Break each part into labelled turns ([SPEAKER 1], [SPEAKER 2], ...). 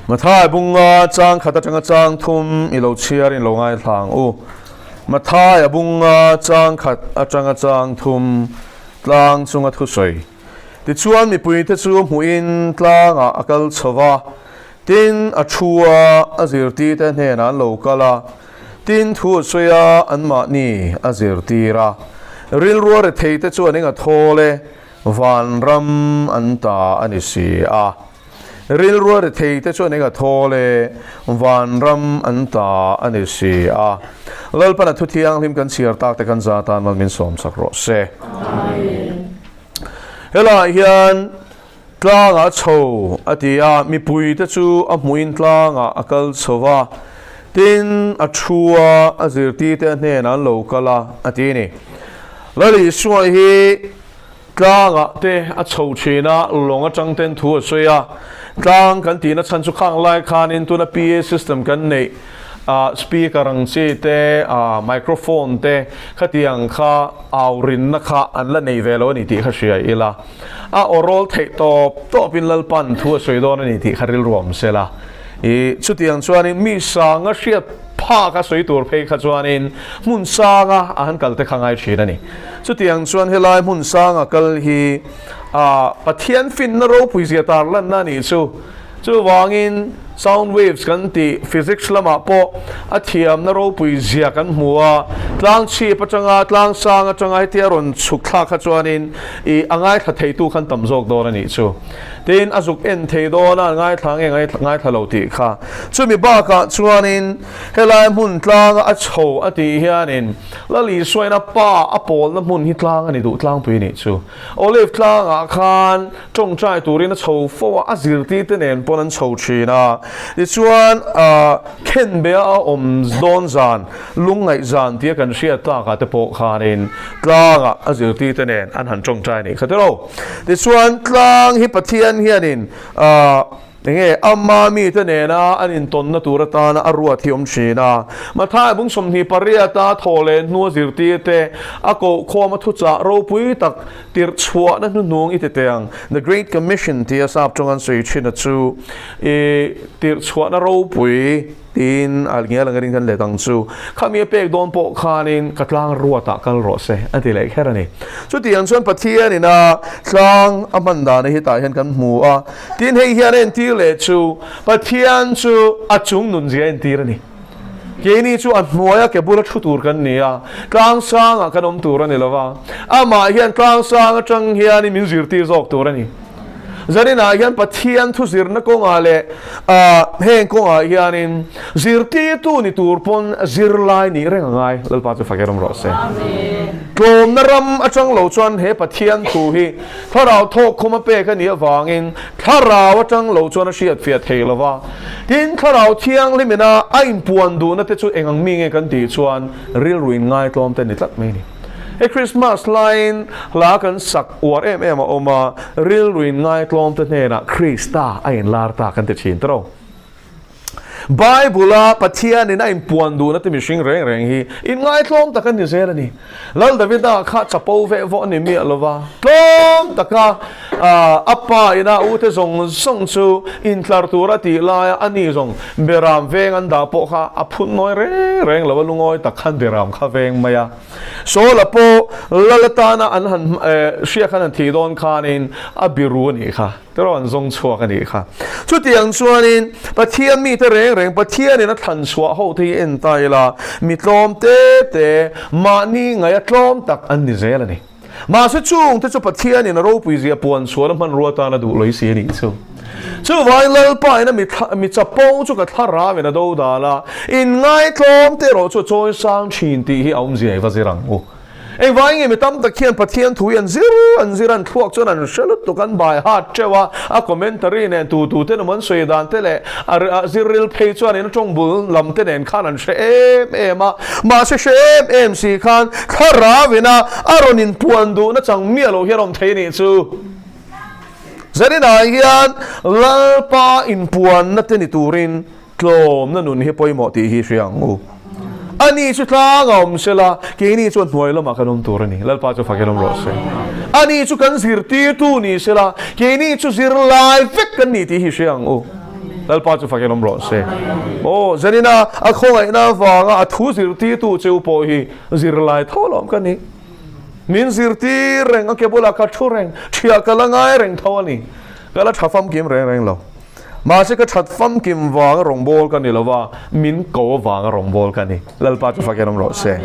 [SPEAKER 1] มาท้ายบุงจางขัดจังจางทุ่มอีโลเชียรินโลงไงทางมาท้ายบุงจางขัดจังจางทุ่มตลางจุงทุสอยติดชวนมีปุยติดชวนหูอินตลางอากาศสวะตินชัวอาจิรตีเตนเฮนันโลกาลาตินทุสอยอันมานีอาจิรตีระริลรัวเรเทติดชวนนี่ก็โทเลวันรัมอันตาอันิสีอาริลรัวเทติดชวนนี่ก็โทเลวันรัมอันตาอันิสีอาลลปนัทุทียงลิมกันเสียร์ตากแต่กันซาตานมันมินสมสักรสเซเฮลาเฮียนตลางอาโชอติยามีปุยติดชูอมุอินตลางอากัลสวะตินอาชัวอาจิรตีเตนเนนันโลกาลาอตินี่ลลิสวยฮีกลางเตอโชชีนาลงจังเต็นทัวสวยกลางกันตีนัดฉันสุขังไลคานินตัวนับ PA system กันในสปีกรังสีเตไมโครโฟนเตขัดยังข้าเอารินนักอันละในเวลานี่ที่ข้าเชียอีละโอรอลเทตโตปินลปันทัวสวยดอนนี่ที่ข้าริลรวมเสละชุดยังชวนนี่มีสังเชียผ้าข้าสวยตัวเพข้าชวนนี่มุนสังอันกัลเตขังไอชีนั่นนี่ชุดยังชวนเฮลัยมุนสังกัลฮีปะเทียนฟินนรกปุยเสียตาลันนั่นนี่ชูวางอิน sound waves กันตี physics ละมาปออาเทียมนรกปุยเสียกันหัวตลางชีปจังอาตลางสางจังอาเทียรอนสุขลาขจวนินอ่างไงถ้าเทตุขันต่ำโจกโดนนี่ชูเดินอาจุกเอ็นเทโดนง่ายทางง่ายทะเลติค่ะชูมีบ้ากะจวนินเฮลัยมุนตลางอาโชอาตีเฮียนินแล้วลีสวยนะป้าอปอลน้ำมุนฮิตลางอันนี้ดูตลางปุยนี่ชูโอลิฟตลางอาคารจงใจตูรินโชฟว่าอาจิรตีเตเนนปนันโชชีนะดิชวนเข็นเบียอมโดนจานลุงไงจานที่กันเชียตากาเตโปคานินกลางอาจิรตีเตเนนอันหันจงใจนี่คือเราดิชวนกลางฮิปเทียนเฮียนินยังไงอามามีเตเนนะอันนี้ตนนตัวตานะอรัวที่อมชีนะมาท้ายบุ้งสมนีปริยตาโทเลนัวจิรตีเตอโกโคมาทุจ่าโรปุยตักติรชัวนั่นนุ่งอิเตเตียง The Great Commission ที่อาสาบจงอันสุยชินจูติรชัวนั่นโรปุยตีนอะไรเงี้ยหลังจากนั้นเลยตั้งจูข้ามีเป็กโดนโปคานินกัดลางรัวตะกัลรอเซอันที่เล็กแค่นี้ชุดที่ยังส่วนปะเทียนี่นะกลางอมันดาในที่ตายเห็นกันหัวตีนให้เฮียนที่เลจูปะเทียนจูอาจุงนุนเจียนที่นี่เกนี่จูอันหัวya เก็บบุรุษชุดตัวกันนี่กลางสางกันอมตัวนี่ละวะมาเฮียนกลางสางจังเฮียนี่มิวสิร์ตีจอกตัวนี่jadi na yan patian tu zirna ko ngale heng ko yanin zirti tu ni turpon zirlai ni rengai lalpa tu fakerom rose klom naram achang lo chuan he patian tu hi tharau thok khoma pe ka ni awangin tharau achang lo chuan a hriat fiat theilawa tin tharau thiang limina a in puan du na te chu engang mi nge kan ti chuan ril ruin ngai tlom te ni tlat me ni Christmas line ลากันสักอวดเอ็มออกมาเรียลวินง่ายกลอมตัวเนี่ยนะคริสตาไอ้ลาร์ตากันติดชินตรอไบเบิลปัทเทียนี่น่าอินปวนดูนะที่มีสิ่งเร่งฮีอินง่ายกลอมตะกันนี่เสียนี่แล้วดาวิดาข้าจะปูเวฟนี่มีอะไรวะกลอมตะกันอัปปะอินาอุตส่งชูอินทาร์ตูระตีลายอันนี้ส่งเบรามเวงันดาปข้าอพุนน้อยเร่งแล้วลุงอ้อยตะกันเบรามข้าเวงมายาโซลาโปลลตานะอันหันเชียขันทีโดนคานินอบิรูนี่ค่ะแต่เราอันทรงชัวกันนี่ค่ะชุดที่ยังชัวนินปะเทียนมีแต่เร่งปะเทียนนี่นะทันชัวเขาที่เอ็นไตละมีกลมเตมานี่ไงกลมตักอันนี้เจละนี่มาสุดจุงที่จะปะเทียนนี่นะเราปุยเสียปวนชัวแล้วมันรัวตานะดูเลยเสียนี่ชูวายเล่าไปนะมีจับปงจุกทาราเวนะดูดาละอินไงกลมเตเราช่วยสร้างชินตีให้เอาเสียว่าสิรังโอไอ้วายงี้มีตั้มตะเคียนปะเทียนถุยอันซิรันทั่วจนอันเชลุตุกันบายฮัดเจ้าว่าคอมเมนต์รีเนี่ยตูเต้นมันสวยดานเตเลยซิริลเพจว่าเนี่ยจงบุลลำเต้นข้านันเชมาเชสีขานคาราวินาอารนินปวนดูนะจังเมียโลเฮียรอมเทนี่ซูjadi na hian lalpa in puan na te ni turin tlom na nun hi poimo ti hi hriang u ani chu tlang om sela ke ni chu hnuai lama kanom turani lalpa chu fakenom rose ani chu kan zir ti tu ni sela ke ni chu zir lai vek kan ni ti hi hriang u lal pa chu fakelom ro se o zanina a khongai na wanga a thu zirti tu cheu po hi zirlai tholom ka ni min zirti reng a kebola ka thu reng thia kalangai reng thawani kala thafam kim reng lo ma se ka thatfam kim wanga rongbol ka ni lova min ko wanga rongbol ka ni lal pa chu fakelom ro se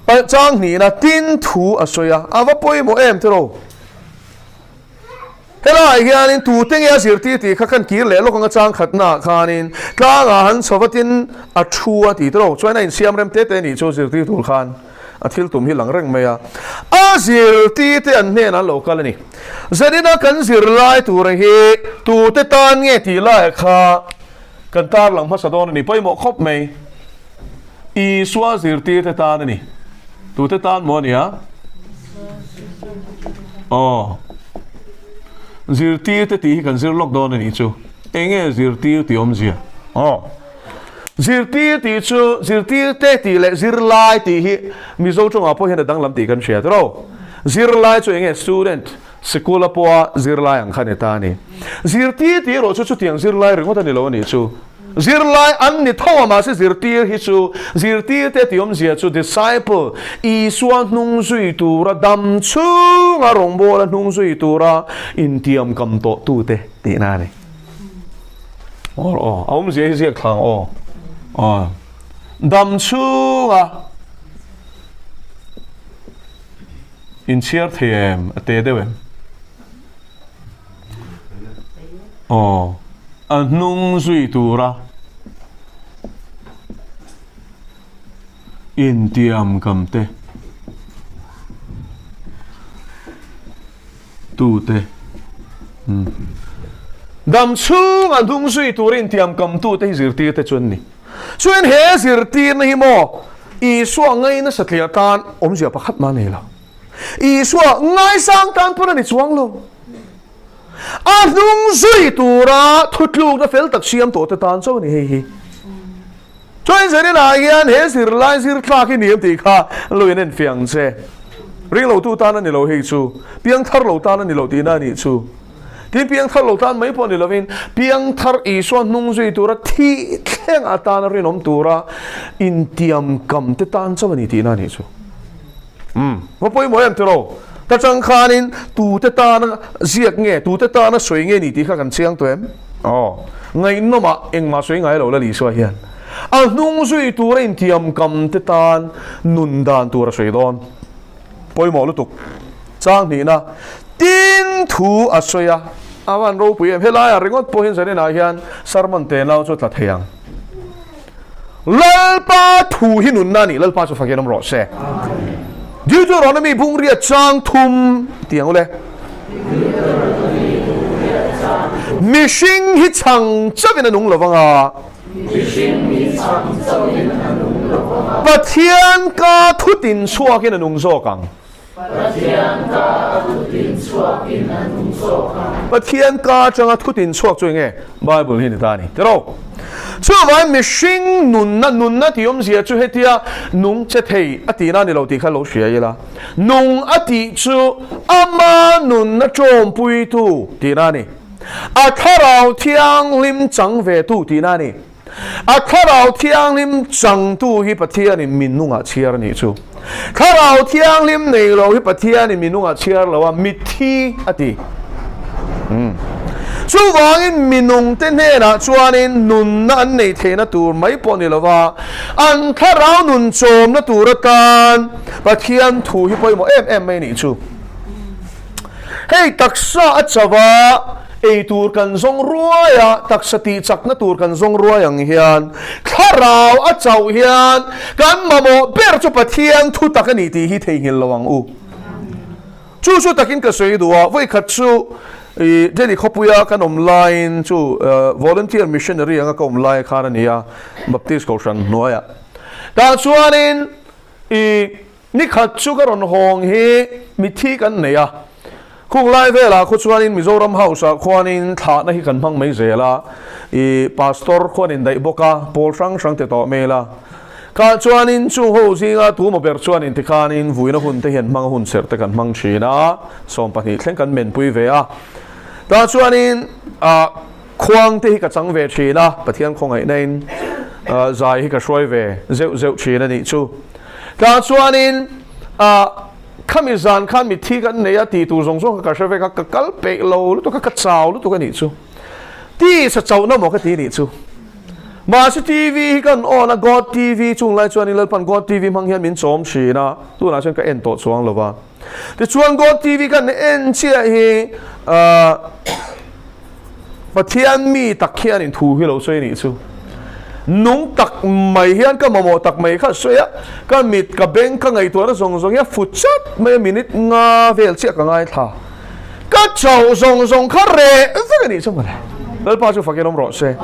[SPEAKER 1] pa chang ni na tin thu asoya ava poi mo em tro helai hianin tu tenge zirti ti khakan kir le lo kanga chang khatna khanin tlanga han chowatin a thua ti tro choina in siam rem te te ni cho zirti tul khan a thil tum hi lang reng meya a zirti te an ne na local ni zanina kan zir lai tu re hi tu te tan nge ti lai kha kan tar lang phasadon ni poi mo khop mei i swa zirti te tan ni tu te tan mo ni ha zirti te ti kan zir lock down ni chu enge zirti ti om zia zirti ti chu zirti te ti le zir lai ti hi mi zo chung apo hen dang lam ti kan share ro zir lai chu enge student school apo zir lai ang khan ta ni zirti ti ro chu chu tiang zir lai ringo ta ni lo ni chu zir lai an ni thawa ma se zirti hi chu zirti te ti om zia chu disciple i suan nung sui tu ra dam chu nga rong bo la nung sui tu ra in tiam kam to tu te ti na ni om zia zia khang dam chu nga in chiar them te de wem an nung sui tu ra in tiam kam te tu te dam chung an nung sui tu rin tiam kam tu te zirti te chun ni chuan he zirti na hi mo i suwa ngai na satlia tan om zia pakhat ma nei la i suwa ngai sang tan pura ni chuang lo a nung sui tu ra thutluk na fel tak siam to te tan chaw ni hi chuan zari na hian he zir lai zir tla ki niam ti kha loin en fiang che ring lo tu tan ni lo hi chu piang thar lo tan ni lo ti na ni chu tin piang thar lo tan mai pon ni lovin piang thar i so nung zui tu ra thi thleng a tan rin om tu ra in tiam kam te tan chaw ni ti na ni chu mo poi mo em tro ta chang khanin tu te tan ziak nge tu te tan soi nge ni ti kha kan chiang toem ngai no ma eng ma soi ngai lo la li so hian a nung sui tu ra in tiam kam te tan nun dan tu ra soi don poi mo lu tuk chang ni na tin thu a soya awan ro pui em helai ringot po hin sane na hian sarman te nau chu tla theyang lalpa thu hi nun na ni lalpa chu fakenam ro se Deuteronomy bung ria chang thum tiang le mishing hi chang chavin nung lawanga pathian ka thutin chuakin anung zo kang pathian ka changa thutin chuak chu nge bible hi ni ta ni tero chu vai mishing nun na tiom zia chu hetia nung che thei atina ni lo ti kha lo hria yela nung ati chu ama nun na chom pui tu ti na ni a tharau thiang lim chang ve tu ti na ni a tharau thiang lim chang tu hi pathian in minunga chiar ni chu tharau thiang lim nei lo hi pathian in minunga chiar lo wa mithi ati chu wangin minung te ne na chuanin nun na an nei the na tur mai pon ni lova an tharau nun chom na tur tan pathian thu hi poi mo em mai ni chu hei taksa achawa ei tur kan zong ruaya taksati chak na tur kan zong ruayang hian tharau a chau hian kan mamo ber chu pathian thu takani ti hi thei hil lawang u chu takin ka soi duwa voi khat chu deni khopuya kan online chu volunteer missionary anga ka online kharania baptist ko san noya ta chuanin ni khat chu ka ron hong hi mithi kan neya khung lai vela khu chuanin Mizoram house a khwanin tha na hi kan hmang mai zela pastor khwanin dai boka pol sang te to mela ka chuanin chu ho zinga tu mo ber chuanin tikhanin vuina hun te hian hmang hun ser te kan hmang thina som pani thleng kan men pui ve a ta chuanin khoang te hi ka chang ve thina pathian khongai nen zai hi ka hroi ve zeu thina ni chu ta chuanin khami zan khan mi thi kan neya ti tu zong zong ka shave ka kal pe lo lu to ka chau lu to ka ni chu ti sa chau na mo ka ti ni chu ma si TV kan on a God TV chung lai chuan in pan God TV mang hian min chom thina tu na chuan ka en to chuang lo wa te chuan God TV kan en chia hi pathian mi tak khian in thu hi lo soi ni chu nung tak mai hian ka mamo tak mai kha soya ka mit ka beng ka ngai to na zong zong ya futchat mai minute nga vel che ka ngai tha ka chau zong zong kha re za ni chu ma lal pa chu fakelom ro se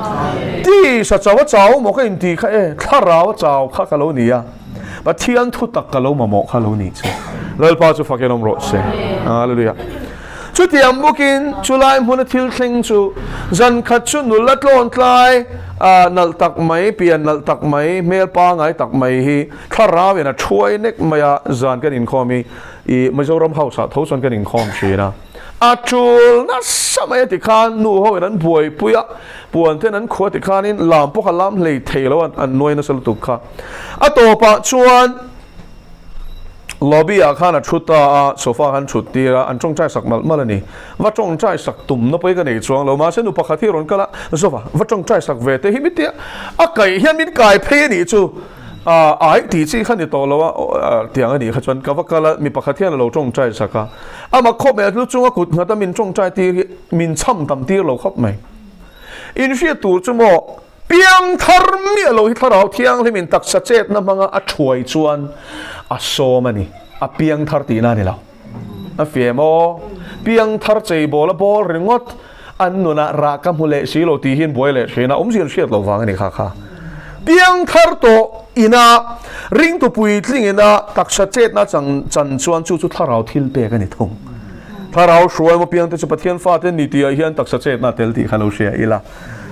[SPEAKER 1] ti sa chaw mo ka in ti kha e thla raw chaw kha ka lo ni ya pathian thu tak ka lo mamo kha lo ni chu lal pa chu fakelom ro se hallelujah chu tiam bukin chulai mun thil thleng chu zan khat chu nulat lon tlai nal tak mai pian nal tak mai mel pa ngai tak mai hi thara wena thuai nek maya zan kan in khomi I Mizoram house a thoson kan in khom thina achul na samaya ti khan nu ho ran buai puya puan ten an khwa ti khan in lam po khalam hlei theilo an noi na sal tu kha atopa chuan lobby a khana thuta sofa han thutira an chong chai sak mal ni wa chong chai sak tum no poi ka nei chuang lo ma se nu pakhathi ron kala sofa wa chong chai sak ve te hi mitia a kai hian min kai phe ni chu ai ti chi khan ni to lo tiang ani kha chuan ka wa kala mi pakhathian lo chong chai saka ama khop me lu chunga kut ngata min chong chai ti min cham tam ti lo khop mai in fi tur chu mo piang thar mi lo hi tharau thiang le min tak sa chet na manga a thuai chuan a so mani a piang thar ti na ni lo a fiemo piang thar chei bol bol ringot an nuna ra ka mule si lo ti hin boile thina zin shiat lo wang ni kha kha piang thar to ina ring to pui tling ina tak sa chet na chang chan chuan chu tharau thil pe ka ni thung tharau shruai mo piang te chu pathian fa te ni ti a hian tak sa chet na tel ti khalo sia ila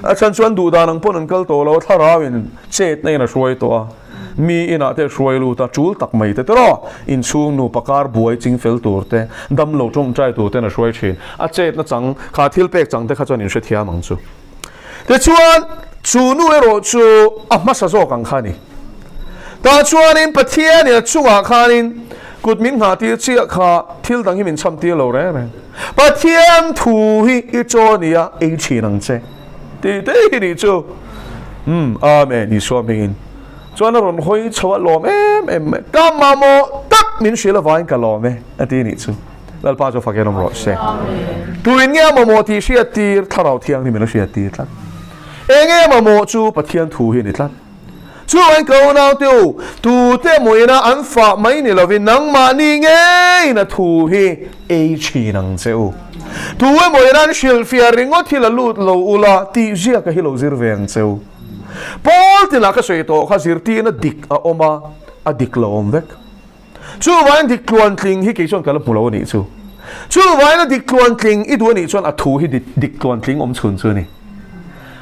[SPEAKER 1] a chan chuan du da nang pon an kal to lo tharau in chet nei na shruai to a mi ina te shruai lu ta chul tak mai te ro in chung nu pakar buai ching fel tur te dam lo chong chai tu te na shruai thin a chet na chang kha thil pek chang te kha chuan in she thia mang chu te chuan chu nu ero chu a ma sa zo kang khani ta chuan in pathian ni chunga khanin kut min ha ti chia kha thil dang hi min cham ti lo re re pathian thu hi I chonia e chi nang che ti te ni chu amen ni so min chuan ron hoi chawa lom em ka ma mo tak min shila vain ka lom ati ni chu lal pa cho fakenom ro se tuin nge mo ti sia ti tharau thiang ni min sia ti tlat enge mo chu pathian thu hi ni tlat chu an ko nau tu tu te moina an fa mai ni lovin nang ma ni nge na thu hi e chi nang cheu tu e moina shil fia ringot hi la lut lo ula ti zia ka hi lo zir veng cheu Paul ti la ka soi to kha zir ti na dik a oma a dik lo om vek chu wain dik kluan tling hi ke chon kala pulo ni chu wain na dik kluan tling I du ni chon a thu hi dik kluan tling om chun chu ni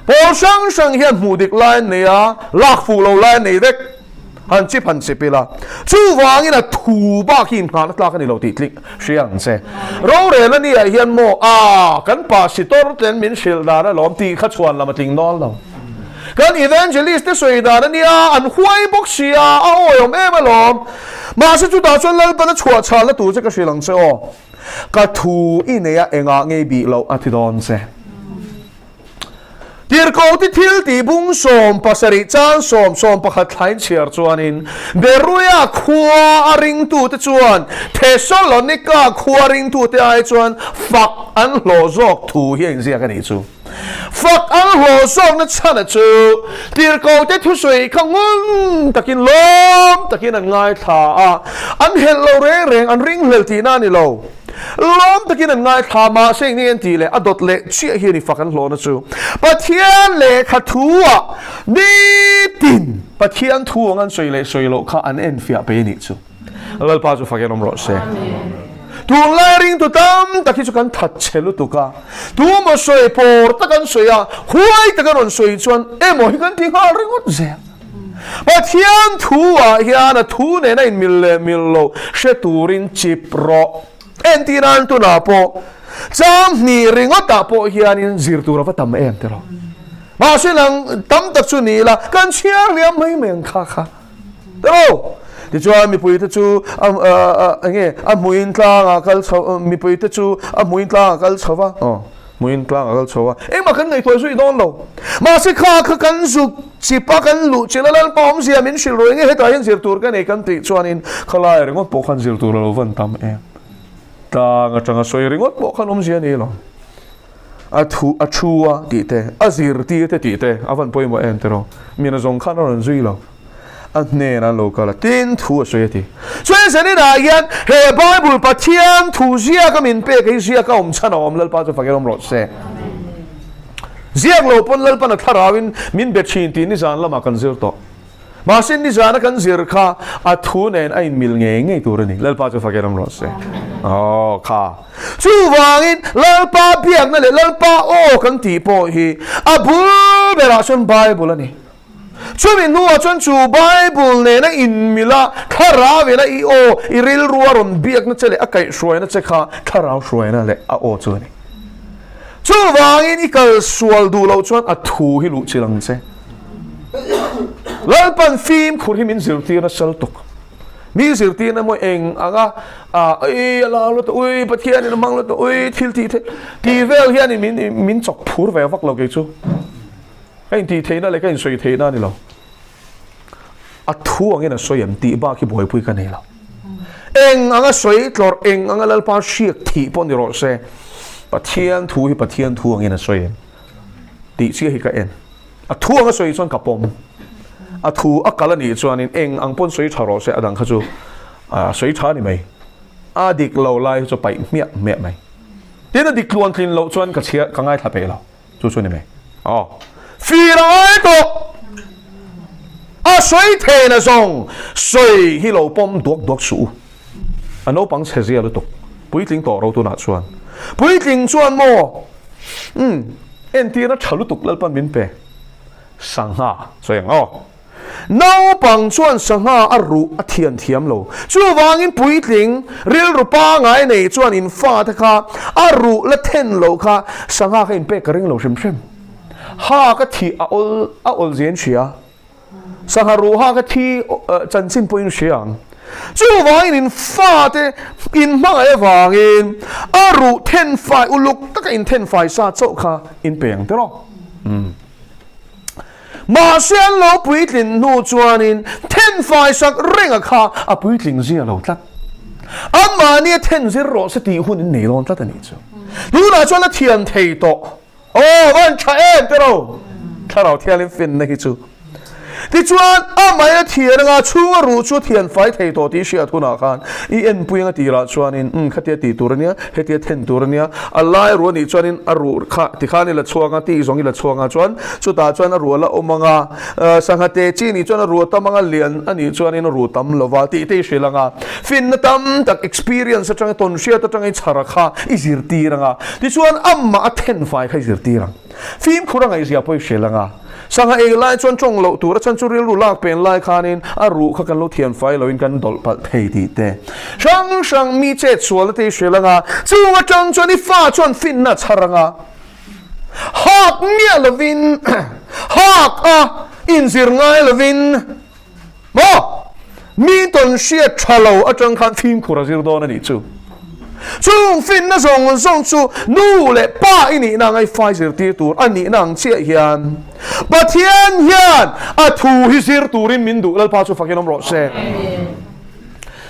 [SPEAKER 1] Paul sang hian mu dik line ne a lak fu lo line nei vek han chi pila chu wang in a thu ba hin khan tla ka ni lo ti tlik siang se ro re la ni a hian mo kan pa sitor ten min shil da na lom ti kha chuan lama ting nol lo kan evangelist te soi da ni a an huai bok sia a oyom em alom ma se chu da chuan lal pa na chua cha la tu che ka shrilang se o ka thu I ne a enga nge bi lo a ti don se tir ko ti thil ti bung som pasari chan som pakhat thlain chiar chuanin beruya khua aring tu te chuan Thessalonica khua ring tu te ai chuan fak an hlo zok thu hi in zia ka ni chu fak an hlo zok na chana chu tir ko te thu soi khangun takin lom takin an ngai tha an hel lo reng an ring hlel ti na ni lo lom takin an ngai tha ma seng ni an ti le adot le chi hi ni fakan hlo na chu pathian le kha thua ni tin pathian thu ngan soi le soi lo kha an en fia pe ni chu lal pa chu fakan om ro se tu lai ring tu tam takhi chu kan that chelu tu ka tu mo soi por takan soi a huai takan on soi chuan emo hi kan ti ha ringot ze pathian thu hian a thu ne na in mil lo she turin chip ro entinan tu na po cham ni ringot ta po hianin zirtura va tam em tero ma se lang tam tak chu ni la kan chiang liam mai meng kha kha tero ti chuan mi pui te chu nge muin tlang a kal chho mi pui te chu muin tlang a kal chowa muin tlang a kal chowa ma kan nei thoi sui don lo ma se kha kha kan zu chi pa kan lu chi la lan pom sia min shil roi nge he ta hin zirtur kan nei kan ti chuan in khala ringot po khan zirtur lo van tam em ta nga changa soi ringot po khan sia ni lo a chua ti te a zir ti te avan poi mo em tero mina zong khan ron zui lo an ne na lo kala tin thu soi ti soi se ni na yan he bible pathian thu zia ka min pe ke zia ka chana lal pa cho fagerom ro se ziak lo pon lal pa na tharawin min be chin ti ni zan lama kan zir to ma sin ni zan kan zir kha a thu nen a in mil nge tur ni lal pa cho fagerom ro se kha chu wangin lal pa biak na le lal pa kan ti po hi a bul be ra son bible ani chumin nuwa chuan chu bible ne na in mila khara ve na iril ruaron biak na chele akai shruai na chekha khara shruai na le a chu ni chu wangin ikal sual du lo chuan a thu hi lu chilang che lalpan film khur hi min zirti na sal tuk mi zirti na mo eng anga ala lo to pathian na mang lo to thil ti vel hian min chok phur ve vak lo ke chu cái gì thế nào lại cái suy thế nào đi lo, thu anh ấy suy em tí ba cái bồi bùi cái này lo, anh anh suy lor anh anh là bao siết tí bọn đi rồi xe, bắt thiên thu anh ấy suy em, tí siết cái anh, thu anh suy chọn cặp bom, thu cái là gì chọn anh bọn suy chả rồi xe đang khá chú, suy chả đi mày, địch lâu lại cho bảy miệng mày, thế là địch luôn tin lâu chọn cái chiếc cái ngay thà bể lo, chú đi mày, phi lại to suy thế na song suy hi lo bom đuốc su nó bằng xe gì đó tục bùi linh tổ đâu tôi nát xuân bùi linh xuân mò em tí nó chả lúc tục lên bên bên sang ha rồi nấu bằng xuân sang ha ru thiên thiam lo chú vang in bùi linh real ru ba ngày này xuân in pha thế kha ru là thiên lo kha sang ha in pe cái ring lo xem ha cái thi ol diễn chia sang ha ru ha cái thi chân xin point xiang chú vang in pha thế in mang ai vang in ru thiên phai uluk tất cả in thiên phai sa châu kha in bèng thế đó mà xem lo bùi linh nu chuan in thiên phai sắc ring kha bùi linh zia lo tlat mà nia thiên zir ro sẽ ti hun in nei lon tlat ani chu lu na chuan la thian thei to van cha em thế đâu thà nào thiên lên fin này chu thì chuan mai là thiền nga chu ru chu thiền phải thầy tổ tí xia thu nào khan en pui nga tí ra chuan in khát tiệt tí tur nia hết tiệt thiên tur nia Allah ru ni chuan in ru kha tí khan la chuang nga tí zong la chuang nga chuan chu ta chuan ru la omanga sanghate chi ni chuan ru tamanga lian ani chuan in ru tam lova tí tí xia langa fin na tam tak experience atang ton xia atang i chara kha i zir ti ranga tí chuan amma then fai khai zir ti rang phim khurang ai zia poi xia langa sang ai lai chuan chong lo tur chan chu ril ru lak pen lai khanin ru kha kan lo thian fai lo in kan dol pal thei ti te sang mi che chual te shilanga chuwa chang chuan I fa chuan fin na charanga hak mia lovin hak in zir ngai lovin mo mi ton sia chalo atang khan phim khura zir don ani chu chung fin na zong chu nu le pa ini na ngai fai zir ti tur ani nang che hian pathian hian thu hi zir turin min du lal pa chu fakinom ro se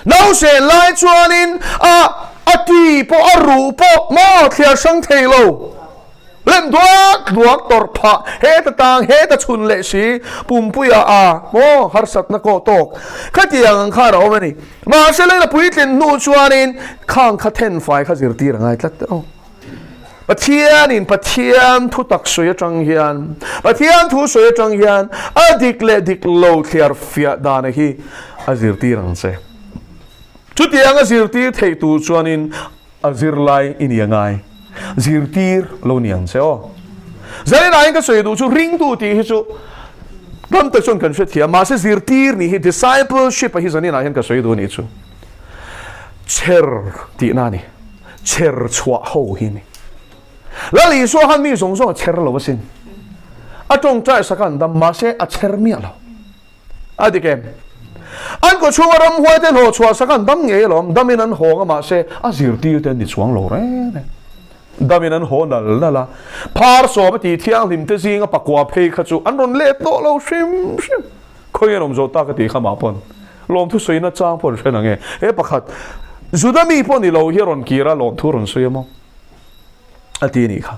[SPEAKER 1] nau se lai chuanin ti po ru po mo thia sang thei lo lem duak tor pha he ta tang he ta chun le si pum puya mo har sat na ko tok khatiang kha ro mani ma se le la puitlin nu chuanin khang kha then fai kha zir ti rangai tlat pathian thu tak soya chang hian pathian thu soya chang hian adik le dik lo clear fia da na hi azir ti rang se chu tiang azir ti thei tu chuanin azir lai in yangai zir tir lo niang se zai na in ka soi du chu ring tu ti hi chu dam ta chon kan thia ma se zir tir ni hi discipleship hi zani na hin ka soi du ni chu cher ti na ni cher chua ho hi ni la li so han mi song song cher lo sin a tong trai sakan dam ma se a cher mi lo adikem an ko chuwa ram huai ten ho chua sakan dam nge lom damin an ho nga ma se a zir ti ten ni chuang lo re damin an ho nal na la par so ba ti thiang lim te zinga pakwa phei kha chu an ron le to lo shim shim khoi rom zo ta ka ti khama pon lom thu soi na chang por chen nge e pakhat zudami pon ni lo hi ron kira lom thu ron soi mo ati ni kha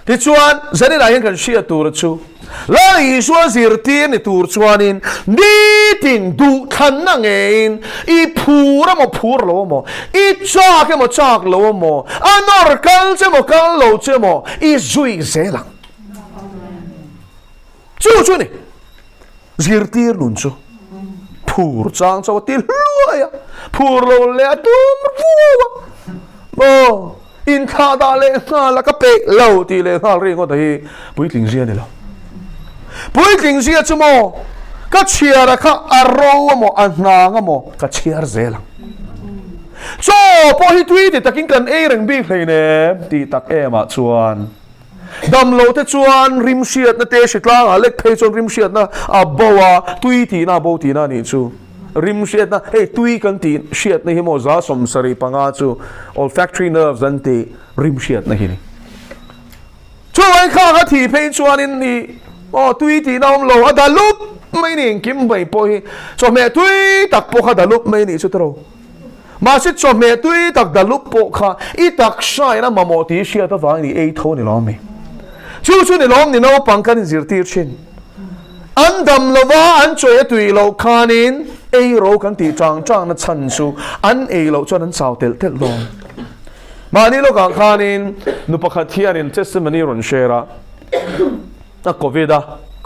[SPEAKER 1] ti chuan zani la hian kan shia tur chu la i so zir ti ni tur chuanin ni tin du khan na ngein I phura mo phur lo mo I chak mo chak lo mo anor kal che mo kal lo che mo I zui zelang chu ni zir ti nun chu phur chang chaw ti luaya phur lo le tum ruwa mo in kha da le nga la ka pe lo ti le nga ri ngo dai pui ting zia ni lo pui ting zia chu mo ka chia ra kha aro mo an na nga mo ka chiar zela so po hi tui ti takin kan e reng bi phlei ne ti tak e ma chuan dam lo te chuan rim siat na te shitlang a lek phei chon rim siat na a bowa tui ti na bo ti na ni chu rim siat na hey tui kan ti siat na hi mo za som sari panga chu olfactory nerves an ti rim siat na hi ni chu ai kha ka thi phei chuan in ni o tui ti na om lo a da lup mai ni kim bai po hi so me tui tak po kha da lup mai ni chu tro ma sit so me tui tak da lup po kha I tak sai na mamo ti siat ta wang ni ei tho ni lo mi chu ni lom ni no pangkan zir tir chin an dam lova an choi tui lo khanin ei ro kan ti chang na chan su an ei lo chuan an chau tel lo ma ni lo ka khanin nu pakhat hian in testimony ron share na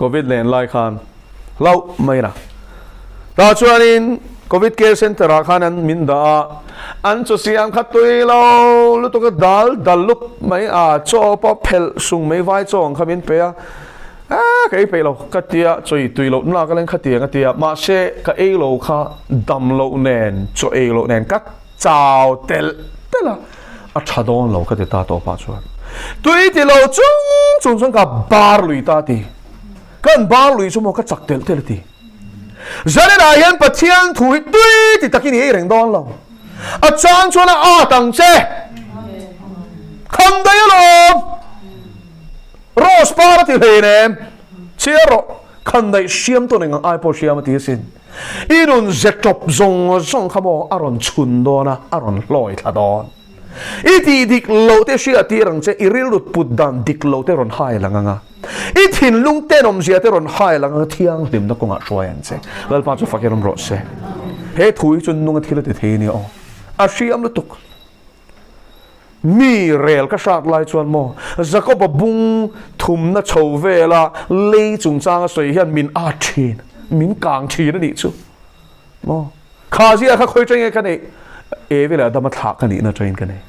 [SPEAKER 1] covid len lai khan lau mai na ta chuan in covid care center a khan an min da an chu siam khat tui lo lu to ka dal lup mai a cho po phel sung mai vai chong khamin pe a cái pe lo ka tia choi tui lo na ka len kha tia tia ma se ka e lo kha dam lo nen cho e lo nen ka chao tel la a thadon lo ka te ta to pa chuan tui ti lo chung ka bar lui ta ti kan bar lui chu mo ka chak tel ti zare la hian pathian thui tui ti takin e reng don lo a chang chuan a tang che kham dai lo Rose party hene chero khandai siam to neng ai po siam ti sin inun zetop zong khamo aron chun dona aron loi thadon iti dik lo te sia ti rang che iril lut put dan dik lo te ron hai langanga ithin lung te nom sia te ron hai langa thiang lim na konga hroyan che lal pa chu fakerom ro se he thui chun nung thila te the ni o a siam lu tuk mi rel ka shat lai chuan mo Jacob bung thum na chho vela le chung chang a soi hian min a thin min kang thin ani chu mo kha zia kha khoi teng ka nei e vela dama thak ka ni na train ka nei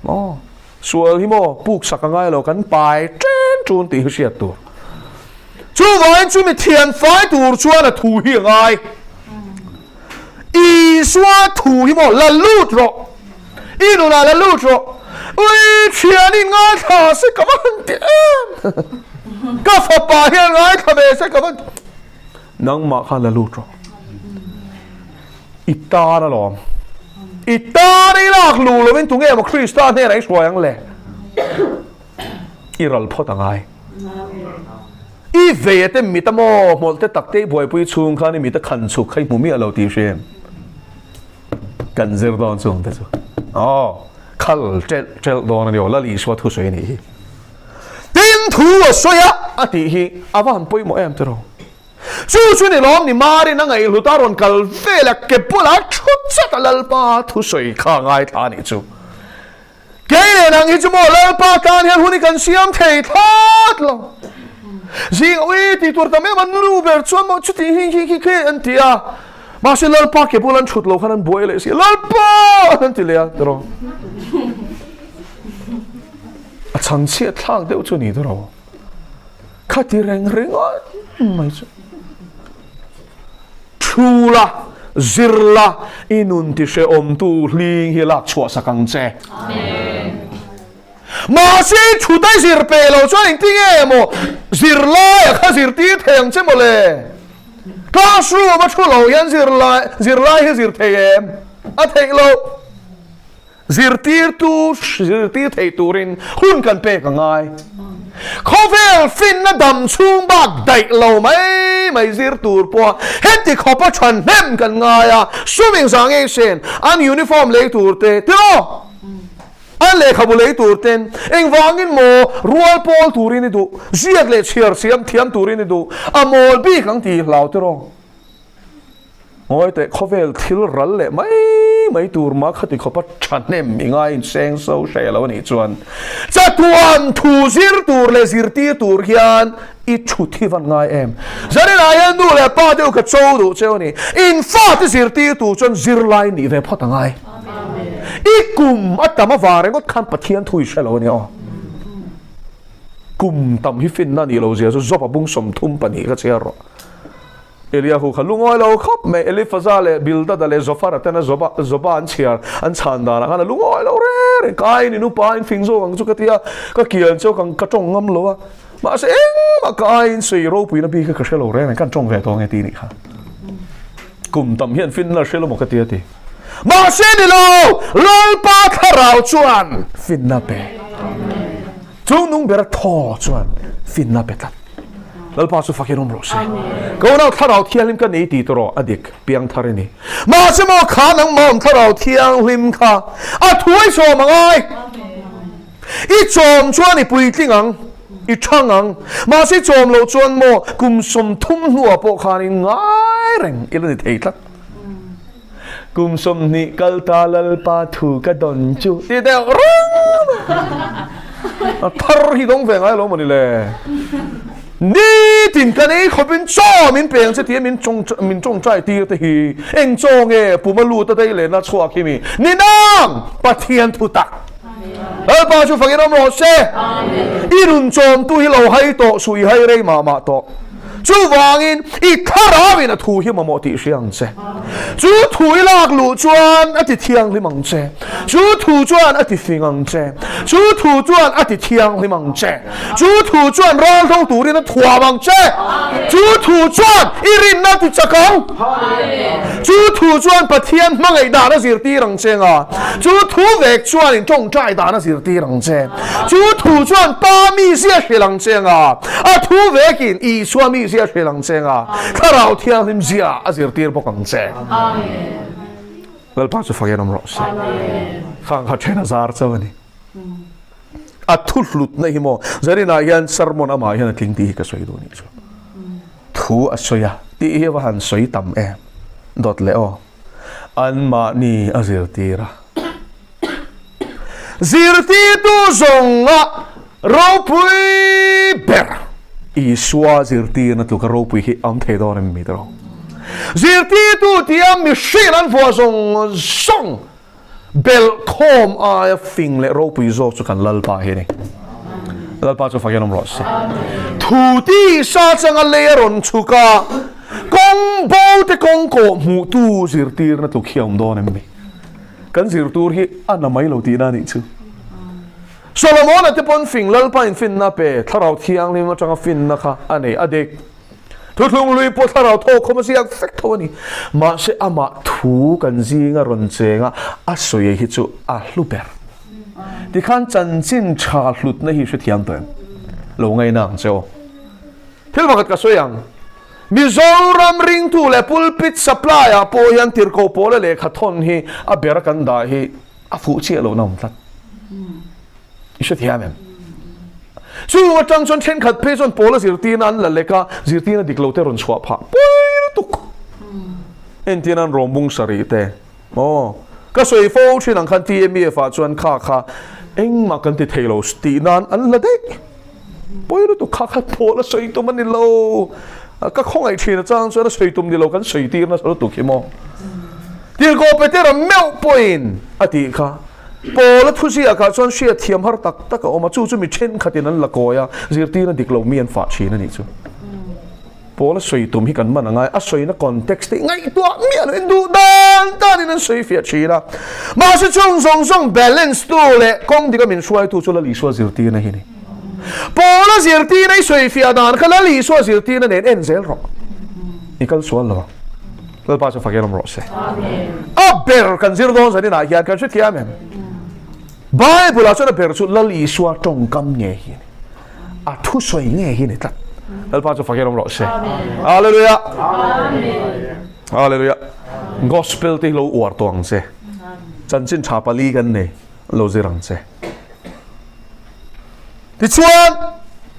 [SPEAKER 1] mo sual hi mo puk sakangai lo kan pai chen chun ti hu sia tu chu vai chu mi thian fai tur chuan a thu hi ngai I swa thu hi mo la lut ro inu la lut ro ui thian in ngai tha se ka man ti ka fa pa hian ngai tha be se ka man nang ma kha la lut ro ita na lo ita ri lak lu lo min tu nge ma krista ne rai swang le iral phot angai I ve te mi ta mo mol te tak te boi pui chung kha ni mi ta khan chu khai mu mi alo ti shem kan zir don chung te chu khal tel don ni ola li swa thu soi ni tin thu a soya ati hi awan poi mo em tro chu ni lom ni mari na ngai lu ta ron kal vela ke pula chut chat lal pa thu soi kha ngai tha ni chu ke nang hi chu mo lal pa kan hian huni kan siam thei that lo zing ui ti tur ta me man lu ber chuan mo chu ti hi ke an tia ma se lal pa ke pulan chut lo khanan boi le si lal pa an ti le tro a chang chia thang deuh chu ni tro kha ti reng mai chu thula zirla inun ti se om tu hling hi lak chua sakang che amen mà sẽ chủ tay zir pe lo cho anh tiếng em mo zir lai khá zir tí thèng chứ mà lệ ca su mà chú lo yan zir lai hay zir thèng em à thèng lo zir tí thèng tu rin hun cần pe cả ngay khó về fin nó đầm xuống bạc đầy lâu mấy zir tu po hết thì khó bắt chuẩn nem cần ngay à số mình sáng nghe xem anh uniform lấy tu te thế anh lệ khẩu lấy tour tên anh vang in mò rual pol tourin đi đủ giết lệ chiar xiêm thiam tourin đi đủ amol bi căng tì lao thế rồi ngồi tại khâu về thiếu rắn lệ mấy tour mà khát thì khâu bắt chăn nem mình ngay sang sâu say lâu này chuan cha tuan thu zir tour lệ zir ti tour hian ít chút thi văn ngay em giờ này là anh nu lệ ba đều cả châu đủ châu này in phát zir ti tour chuan zir lai ni về phát ngay ít cùng ở tầm vào rồi có khăn bát thiên thui sẽ lâu nè cùng tầm hi fin na ni lâu giờ giúp bung sum thum pani cái chơi rồi Eliahu khalung oi lo khop me Eliphazale bilda dale Zofar tena zoba an chiar an chanda na kana lung oi lo re kai ni nu pa in fing zo ang chu katia ka kian cho kang ka tong ngam lo ma se eng ma kai in sui ro pui na bi ka shelo re kan tong ve to nge ti ni kha kum tam hian fin na shelo mo ka ti ti mà sẽ đi lâu lol pa kharao chuan fin na pe chung nung ber tho chuan fin na pe tat lol pa su fakinom ro se ko na kharao thialim ka nei ti toro adik piang tharini mà sẽ mo kha nang mom kharao thiang lim kha a thui so mangai I chom chuan I pui tlingang I changang mà sẽ chom lo chuan mo kum som thum hua po khanin ngai reng ilani thei tlat kum som ni kalta lal pa thu ka don chu ti te thar hi dong ve ngai lo mani le ni tin ka nei khopin cho min peng che ti min chong chai ti te hi eng chong e pumalu ta dei le na chua ki mi ni nang pathian thu tak al pa chu phangin am ro se irun chom tu hi lo hai to sui hai rei ma to chú vangin I kharawin a thu hi mamo ti siang che chú thui lak lu chuan ati thiang limang che chú thu chuan ati fingang che chú thu chuan ati thiang limang che chú thu chuan ral thong turin a thua bang che chú thu chuan irin na ti chakang chú thu chuan pathian mangai da na zir ti rang che nga chú thu vek chuan in tong trai da na zir ti rang che chú thu chuan pa mi sia hrilang che nga a thu vekin I swami sia hrilang che nga kharau thiang lim zia azir tir bokang che amen lal pa chu fagenom ro se khang kha thena zar chawani a thullut na hi mo zarina yan sermon ama hian tling ti ka soi do ni chu thu a soya ti he wa han soi tam e dot le o an ma ni azir tira zirti tu zonga ro pui ber I swa zirti na tu ka ro pui hi am the do na mi do zirti tu tiam mi shiran fo song bel khom a fing le ro pui zo chu kan lal pa he ni lal pa chu fagenom ro se thu ti sa chang a le ron chu ka kong bo te kong ko mu tu zirti na tu khiam do na mi kan zirtur hi anamai lo ti na ni chu Solomon at pon fing lal pa in fin na pe tharau thiang ni ma changa fin na kha ane adek thuthung lui po tharau tho khoma siak fek thoni ma se ama thu kan zinga ron chenga a soye hi chu a hluper ti khan chan chin tha hlut na hi se thiam ten lo ngai nang cho thil bakat ka soyang Mizoram ring tu le pulpit supply a po yan tir ko po le kha thon hi a ber kan da hi a fu chi lo nam tat I should hear him. So what tongue on 10 cut pays on Pola Zirtina and Laleka, Zirtina di Cloter on Swap. Took Entian Rombung Sarite. Oh, Casway Fortune and Canti me Fatsuan Kaka, Eng Macanti Talos, Tinan and Lade. Boy to Kaka Pola Saitum Manilo. A Kakong I chain a chance when a Saitum the Locan Saitina to him all. Dear go better a melt point at Tika. Pola thusi aka chon sia thiam har tak tak o ma chu chu mi chen khatin an lakoya zirti na diklo mi an fa chi na ni chu พอละสวยตุ่มที่กันมันง่ายสวยนะคอนเท็กซ์ที่ไงตัวเมียเลยดูด้านนี่นั่นสวยเฟียชีละมาสิช่วงส่ง balance ตัวเลยคงที่ก็มีช่วยตัวชุลลีชัวสิรตีนะฮินี่พอละสิรตีในสวยเฟียดานขณะลีชัวสิรตีนั่นเอ็นเซลหรอนี่ก็สวยหรอแล้วป้าจะฟังยังรอเสียเบอร์กันซิรโดนสันนี่นะยานกันชุดเทียมไบเบิลช่วยเบอร์ชุดละลีชัวตรงกำเงี้ยฮินี่ทุสวยเงี้ยฮินี่ตัดแล้วป้าจะฟังยังรอเสียฮาเลลูยาฮาเลลูยา gospel ที่เราอวดตัวงเสียจันจินชาปลีกันเนี่ยเราจะรังเสียที่ชวน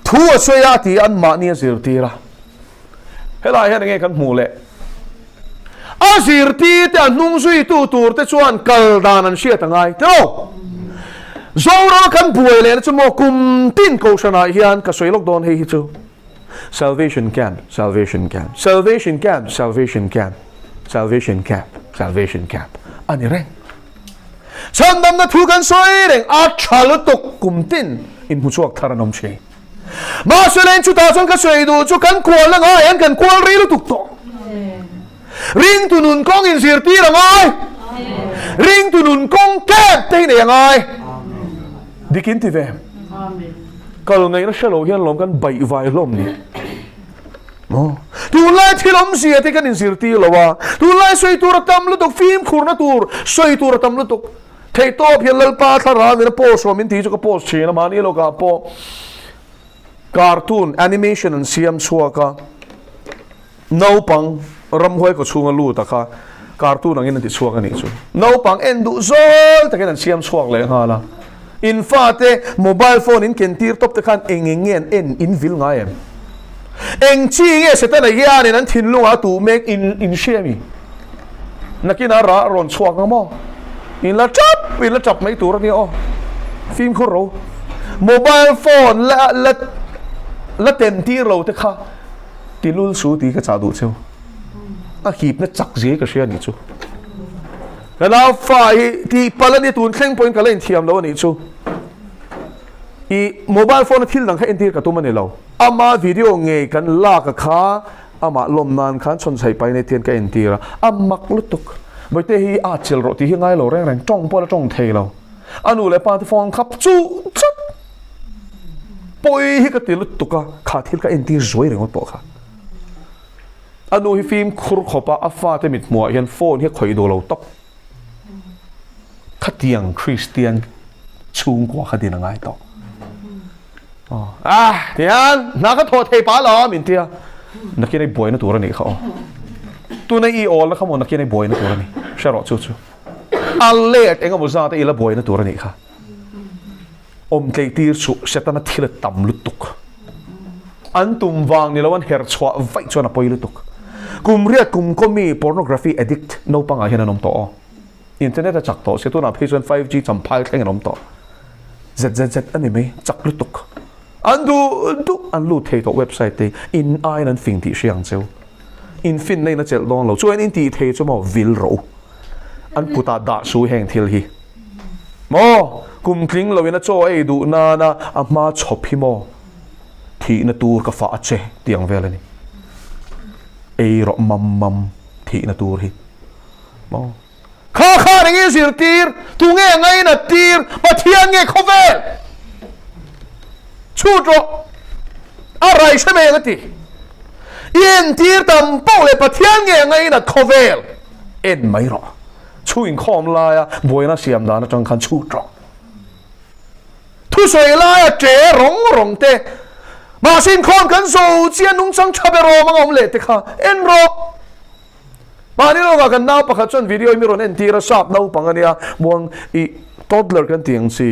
[SPEAKER 1] ทั่วช่วยที่อันมาเนี่ยสิรตีละเฮ้ยอะไรเห็นยังไงกันหมู่เละสิรตีแต่นุ่งสุยตู้ตูร์แต่ชวนกัลดานันเชียตั้งไงเท่าโจรากันป่วยเลยนะชั่วโมงกุมตินโกชนาเฮียนก็สวยลูกโดนให้ฮิจู salvation camp salvation camp salvation camp salvation camp salvation camp salvation camp อันนี้เร่งฉันดำน้ำทุกันสวยเร่งอาชาลุตุกกุมตินอินผู้ช่วยทารนมเชยมาสวยเล่นชุดตาจนก็สวยดูจุกันกวนละไงเห็นกันกวนรีลุตุกโตริงตุนุนกองอินสิรตีละไงริงตุนุนกองแก้เต้นยังไงดิกินที่เวมก็ลงไงนะเชลโลเฮียนลมกันใบไวลมนี่ดูไล่ที่ลมเสียที่กันอินสิรตีละวะดูไล่สวยตัวระตำลุตุกฟิล์มคูร์นาตูร์สวยตัวระตำลุตุกเทโตเพียงลลปาทารามินะโพสว่ามินทีจุกโพสเชนะมานี่โลกาโพการ์ตูนแอนิเมชันอันเสียมชัวกะน้าปังรำห้วยก็ช่วงลู่ตะค่ะการ์ตูนอันนี้นั่นติดชัวกันนี่จูน้าปังเอ็นดูโซ่แต่กันเสียมชัวเลยฮะล่ะอินฟาเตโมบายโฟนอินเคนตีร์ตบตะคันเองเงี้ยเอ็นอินวิลไงเองชี้เงี้ยเสร็จแล้วเนี่ยนี่นั่นทิ้งลุงอาตูเมกอินเชียมีนักกินอะไรรอนชัวกันมั้งอินละจับไม่ตัวนี่อ๋อฟิล์มเขารู้โมบายโฟนและเต็มที่เราตะค่ะที่ลุลสูตีก็จะดูเชียวขีบนั่นจักเสียก็เชียนี่จูแล้วฝ่ายที่พลังนี่ตูนแข่งปนกันเล่นเทียมแล้วนี่จูอีโมบายโฟนที่หลังให้เอ็นทีกับตัวมันนี่เราอามาวิดีโอเงยกันลากกับขาอามาลมนานขันชนใส่ไปในเทียนกับเอ็นทีละอามักลุตุกไม่ได้ฮีอาเจลรถที่ยังไงเราแรงจ้องพอแล้วจ้องเทเราอันนู้นเลยปาที่ฟองขับจูจัดปอยฮีก็ติลุตุกะขาที่กับเอ็นทีสวยเลยหมดปอกค่ะอันนู้นฮีฟิล์มครุขบอัฟฟ้าเต็มิดมัวเห็นโฟนที่คอยดูเราตกขัดยังคริสเตียนชูงกว่าขัดยังไงต่อเดี๋ยวนักก็โทษเทปาหรอมินเทียนักกินไอ้บอยนั่นตัวนี้เขาตัวในอีโอแล้วเขาบอกนักกินไอ้บอยนั่นตัวนี้ใช่หรอชูอันเล็กเองก็บอกว่าแต่อีละบอยนั่นตัวนี้ค่ะเกยตีร์สุเสตนัดที่ละต่ำลุตุกอันตุมวางนี่แล้ววันเฮร์ชวาไว้ชวนอภัยลุตุกกุมเรียกกุมก็มี pornography addict โนปังอาเฮนันนมต่ออินเทอร์เน็ตจักต่อเสียตัวนับเพจ 5G จำพายแข่งนมต่อ ZZZ อันนี้ไหมจักลุตุกอันดูเทตัวเว็บไซต์ที่อินไอนั้นฟิงที่เชียงเจ้าอินฟินในนั้นเจลองเราช่วยอินที่เทจะมาวิลโรอันพุทธาดาสูแห่งทิลฮีโมกุมคลิงเราเวนโจไอดูนาอามาชอบพี่โมที่นตูร์กับฟ้าเจเตียงเวลนี่ไอรอมัมที่นตูร์ฮีโมข้าอย่างงี้สิตีร์ตุงเงี้ยไงนะตีร์มาเทียงเงี้ยเขาเวลชูดอะไรใช่ไหมกันทีอินทีร์ตั้มโป้เลยปะเทียนเงี้ยไงนะคอเวลเอ็นไม่หรอช่วยคอมลายบวยน่าเสียมดานะจังคันชูดทุสวยลายเจรงเตมาสินคอนกันโซ่เจียนุ่งสังชาเบโรมังอมเล็ดค่ะเอ็นรอมานี่เรากันน้าประคับจนวิดีโอมีรอนเอ็นทีร์ชอบน้าปังกันเนี่ยบวงอีทอดเลอร์กันเตียงซี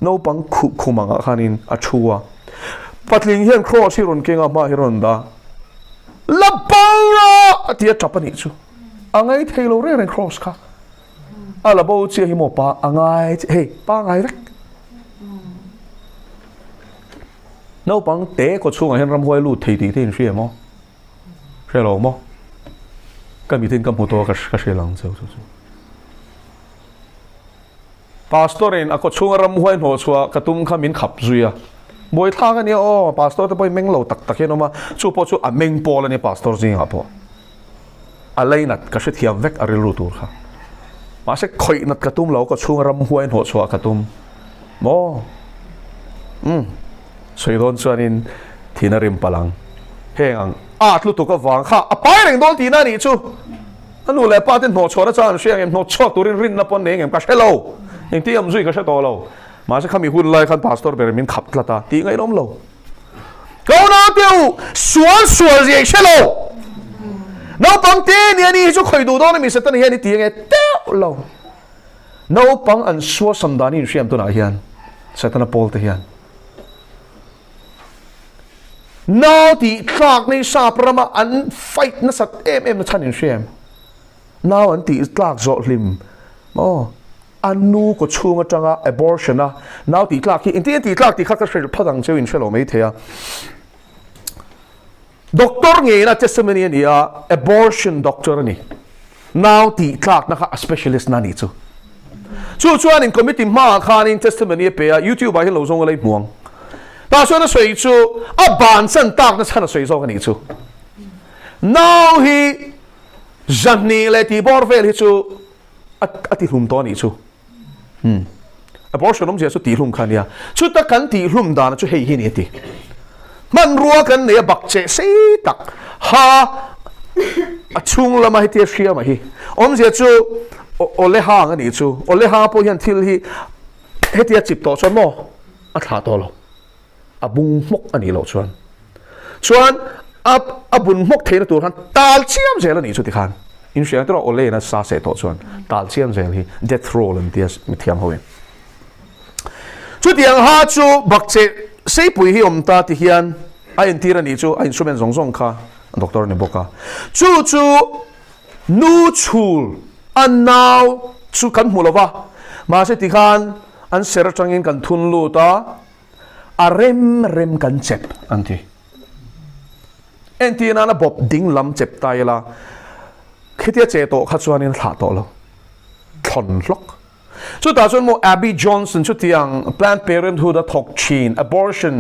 [SPEAKER 1] น้าปังคุมังอาคานินอาชัวปัตลิงเฮียนครอชิรอนเก่งอามาฮิรอนดาลับปังอ่ะที่จะจับปนิจูอังไงเทโลเรนครอสค่ะอาลับเอาเชียฮิโมปาอังไงเฮ้ป้าไงรักน้าปังเตะก็ช่วงเห็นรำห้วยลูดทีที่เชียมั้งเชียหลงมั้งก็มีทิ้งกำพูตัวก็เชียหลังเจ้าพาสตอร์เองก็ช่วงรำห้วยหัวชัวกระตุ้มขมิ้นขับซุยโม บอยท่ากันเนี่ยโอ้พาสตอร์จะไปเมงเหล่าตักเห็นออกมาชูพอชูเมงปอลเนี่ยพาสตอร์จริงครับพ่ออะไรนัดก็เสียเทียมเวกอะไรรู้ตัวครับมาเสกคอยนัดกระตุ้มเราก็ช่วงรำหัวหัวชัวกระตุ้มโมสวยโดนส่วนนี้ที่นาริมพลังเฮงลุตุก็ฟังข้าไปเรื่องโดนที่นั่นนี่ชูอันนู้นแหละป้าที่หัวชัวแล้วจ้าเสียงหัวชัวตัวรินนับปนเองก็เชลโลอย่างที่ยำซุยก็เชลโตโลมาเสกขมิหุ่นเลยขันพาสตอร์เบรมินขับละตาตีไงน้องโลก็น่าเดียวสวนเรียกเชลโลน้องปังเตี้ยเนี่ยนี่จะคอยดูตอนนี้มีสตันเฮียนี่ตีไงเต้าเราน้องปังอันสวนสัมดานี่เชื่อมตัวไหนเฮียนสตันโพลเฮียนน้องที่คลากในซาประมาอันไฟท์นัสัตเอ็มนัชันเชื่อมน้องอันที่คลากจอดลิมอันนู้ก็ช่วงจังอ่ะ abortion นะน้องที่คลากที่อินที่คลากที่ข้าก็เชื่อพัดังเจ้าอินเชื่อเราไม่เทียด็อกเตอร์เนี่ยนะ testimony นี่อ่ะ abortion doctor นี่น้องที่คลากนะคะ specialist นั่นนี่จู่อันนี้คอมมิตี้มาขานิน testimony เปีย YouTube ไปให้เราส่งอะไรม่วงแต่ส่วนนั้นสวยจู่บานสันตากนั่นฉันสวยส่งกันนี่จู่น้องที่จันนี่เลยที่บอร์เวลที่จู่ตีหุ่มตัวนี่จู่abortion น้องเจ้าจู่ตีหุ่มขันเนี่ยจู่ตะกันตีหุ่มดานจู่เฮียนี่ตีมันรัวกันเนี่ยบักเจสีตักฮาชุงละมาให้เทียเชียมาฮีอมเจ้าจู่โอเลหางอันนี้จู่โอเลหางพอยันทิลฮีให้เทียจิบต่อชนโม่ขาตัวเราบุ้งมกอันนี้เราชวนบุ้งมกเทนตัวท่านตาลเชี่ยมเจริญนี่จู่ที่ขันอินเชียตัวโอเลนะซาเซตัวชวนตาลเชี่ยมเจริญฮี death row เลยที่มีเทียมเขาเองจู่ที่ยังหาจู่บักเจใช่ปุยที่อมตาที่เฮียนไอ้อินทีรันนี่จู่ไอ้อินสตรูเมนต์ส่งค่ะด็อกเตอร์นี่บอกค่ะจู่นูชูลอันนาวจู่กันหัวละวะมาเสติขันอันเสร็จจังอินกันทุนลูตาเร็มกันเจ็บอันที่นั่นนะบบดิ้งลำเจ็บตายละคิดที่เจโตขัดส่วนนี้ขาดตัวแล้วทนล็อกสุดท้ายส่วนโมแอบบี้จอห์นสันสุดที่ยัง Planned Parenthood ทอกชีน abortion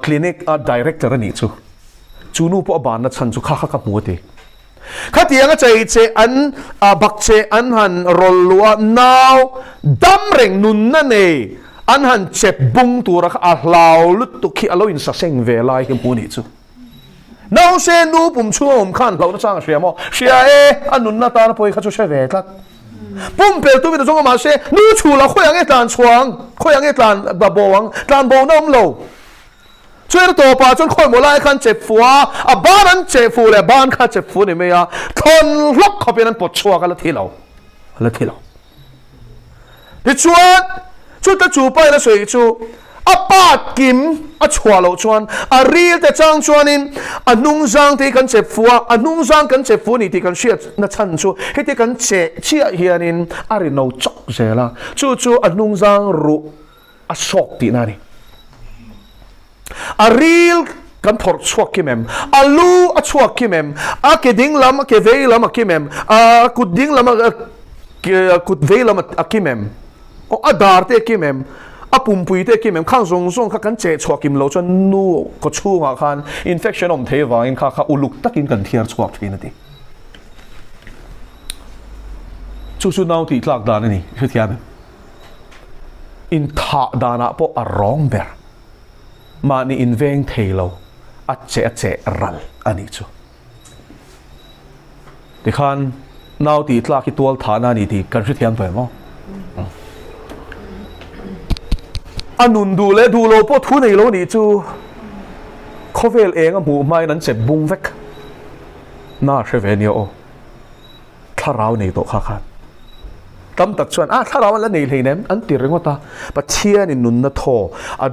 [SPEAKER 1] clinic director นี่จู่นู้พวกบ้านนั่นฉันจู่ข้ากับหัวตีข้าที่ยังใจเจอันบักเจอันหันรอลัวนาวดัมเร่งนุนนั่นเองอันหันเจ็บบุ้งตัวรักลาวลุดตุกิอโลอินสักเซงเวลาหิมปูนิจูน้องเซนูปุ่มช่วงขันเราจะสร้างเสียมเสียอันนุนนาตาลพอยข้าจะเชเวทัดปุ่มเปิดตัวมีแต่จงมาเซนูชูเราคุยยังไงตานชวงคุยยังไงตานแบบบวังตานบวน้ำโลช่วยตัวป่าจนคนโมไลขันเจ็บฟัวบ้านนั้นเจ็บฟัวเลยบ้านข้าเจ็บฟัวนี่ไม่ยาทนล็อกเขาเป็นนั้นปวดชัวกันละทีเราที่ชวนจู่ตะจู่ไปแล้วสวยจู่ปาดกิมชัวเราชวนรีลแต่จังชวนินนุ่งจังที่กันเจ็บฟัวนุ่งจังกันเจ็บฟัวนี่ที่กันเชียนัชันจู่ให้ที่กันเชียเฮียนินริโนจักเจล่าจู่นุ่งจังรู้ชอกที่นั่นนี่รีลกันถอดชัวกิมเอ็มลูชัวกิมเอ็มเกดิ้งลำเกเวลำกิมเอ็มกุดดิ้งลำกุดเวลำกิมเอ็มดาร์เตกิมเอ็มปุ่มปุยเตกิมเอ็มข้างทรงข้ากันเจชัวกิมเราจนนู่ก็ชูงาคันอินเฟคชั่นอมเทวาอินข้าอุลุกตักอินกันเทียร์ชัวกินนั่นเองจู่น้าวที่หลักดานนี่คือเทียนอินท่าดานะพอร้องเบอร์มานี่อินเวงเทเราเจรัลอันนี้จู่ดิคันน้าวที่หลักที่ตัวฐานะนี่ที่กันคือเทียนไปมั้งอันนุนดูเลยดูโลพอทุนในโลนี้จู่เขาเวลเองหมู่ไม่นั้นเจ็บบุ้งเวกน่าเชฟเนียโอถ้าเราในโต๊ะข้าขันตั้มตัดชวนถ้าเราแล้วในเลยเนี่ยอันตีเรื่องว่าตาปะเชียนินุนนัทโธ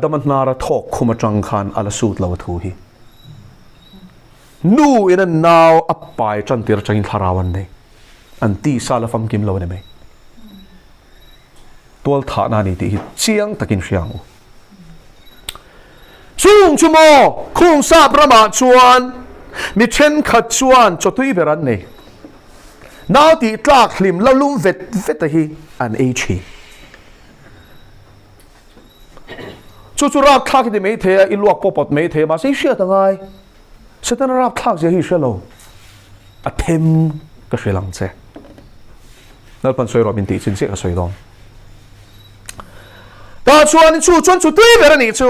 [SPEAKER 1] ดัมนาระทอกคุมาจังขันอัลสูตรเราทูฮีนู่อินันนาวอัปไปจันตีระจังอินทาราวันเนี่ยอันตีซาลฟัมกิมเราเนี่ยไหมตัวฐานานี่ที่เชียงตะกินเชียงช่วงชั่วโมงคุ้งซาประมาชวนมีเช่นขัดชวนจดตุยเบรันนี่น้าที่ตากลิมแล้วลุ่มเวทฮีอันเอชีช chu rap thak ti mai the i luak popot mai the ma sei sia tangai setan rap thak je hi shelo a them ka shrelang che nal pan soi robin ti chin se ka soi don ta chuan chu tui ber ani chu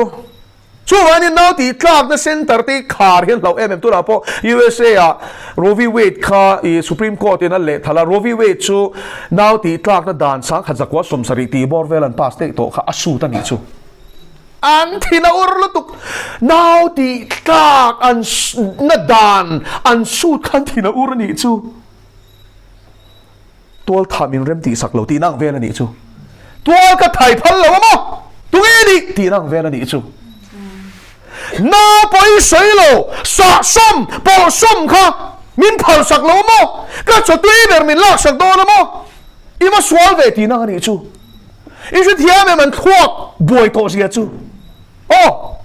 [SPEAKER 1] anh nói thì clark na center ti khar hian lo tu la po USA a Roe v Wade kha i Supreme Court in a le thala Roe v Wade chu now ti clark na dan sang khazakwa somsari ti bor velan pas te to kha asu ta ni chu an thina ur lutuk now ti clark an na dan an su khan thina ur ni chu tol thamin rem ti sak lo ti nang vel ani chu tol ka thai phal lo mo tu ni ti nang vel ani chu na boi sui lo sa som bo som kha min phal sak lo mo ka cho tui ber min lak sak do lo mo i ma swal ve ti na ni chu i ju thia me man thuak boi to sia chu oh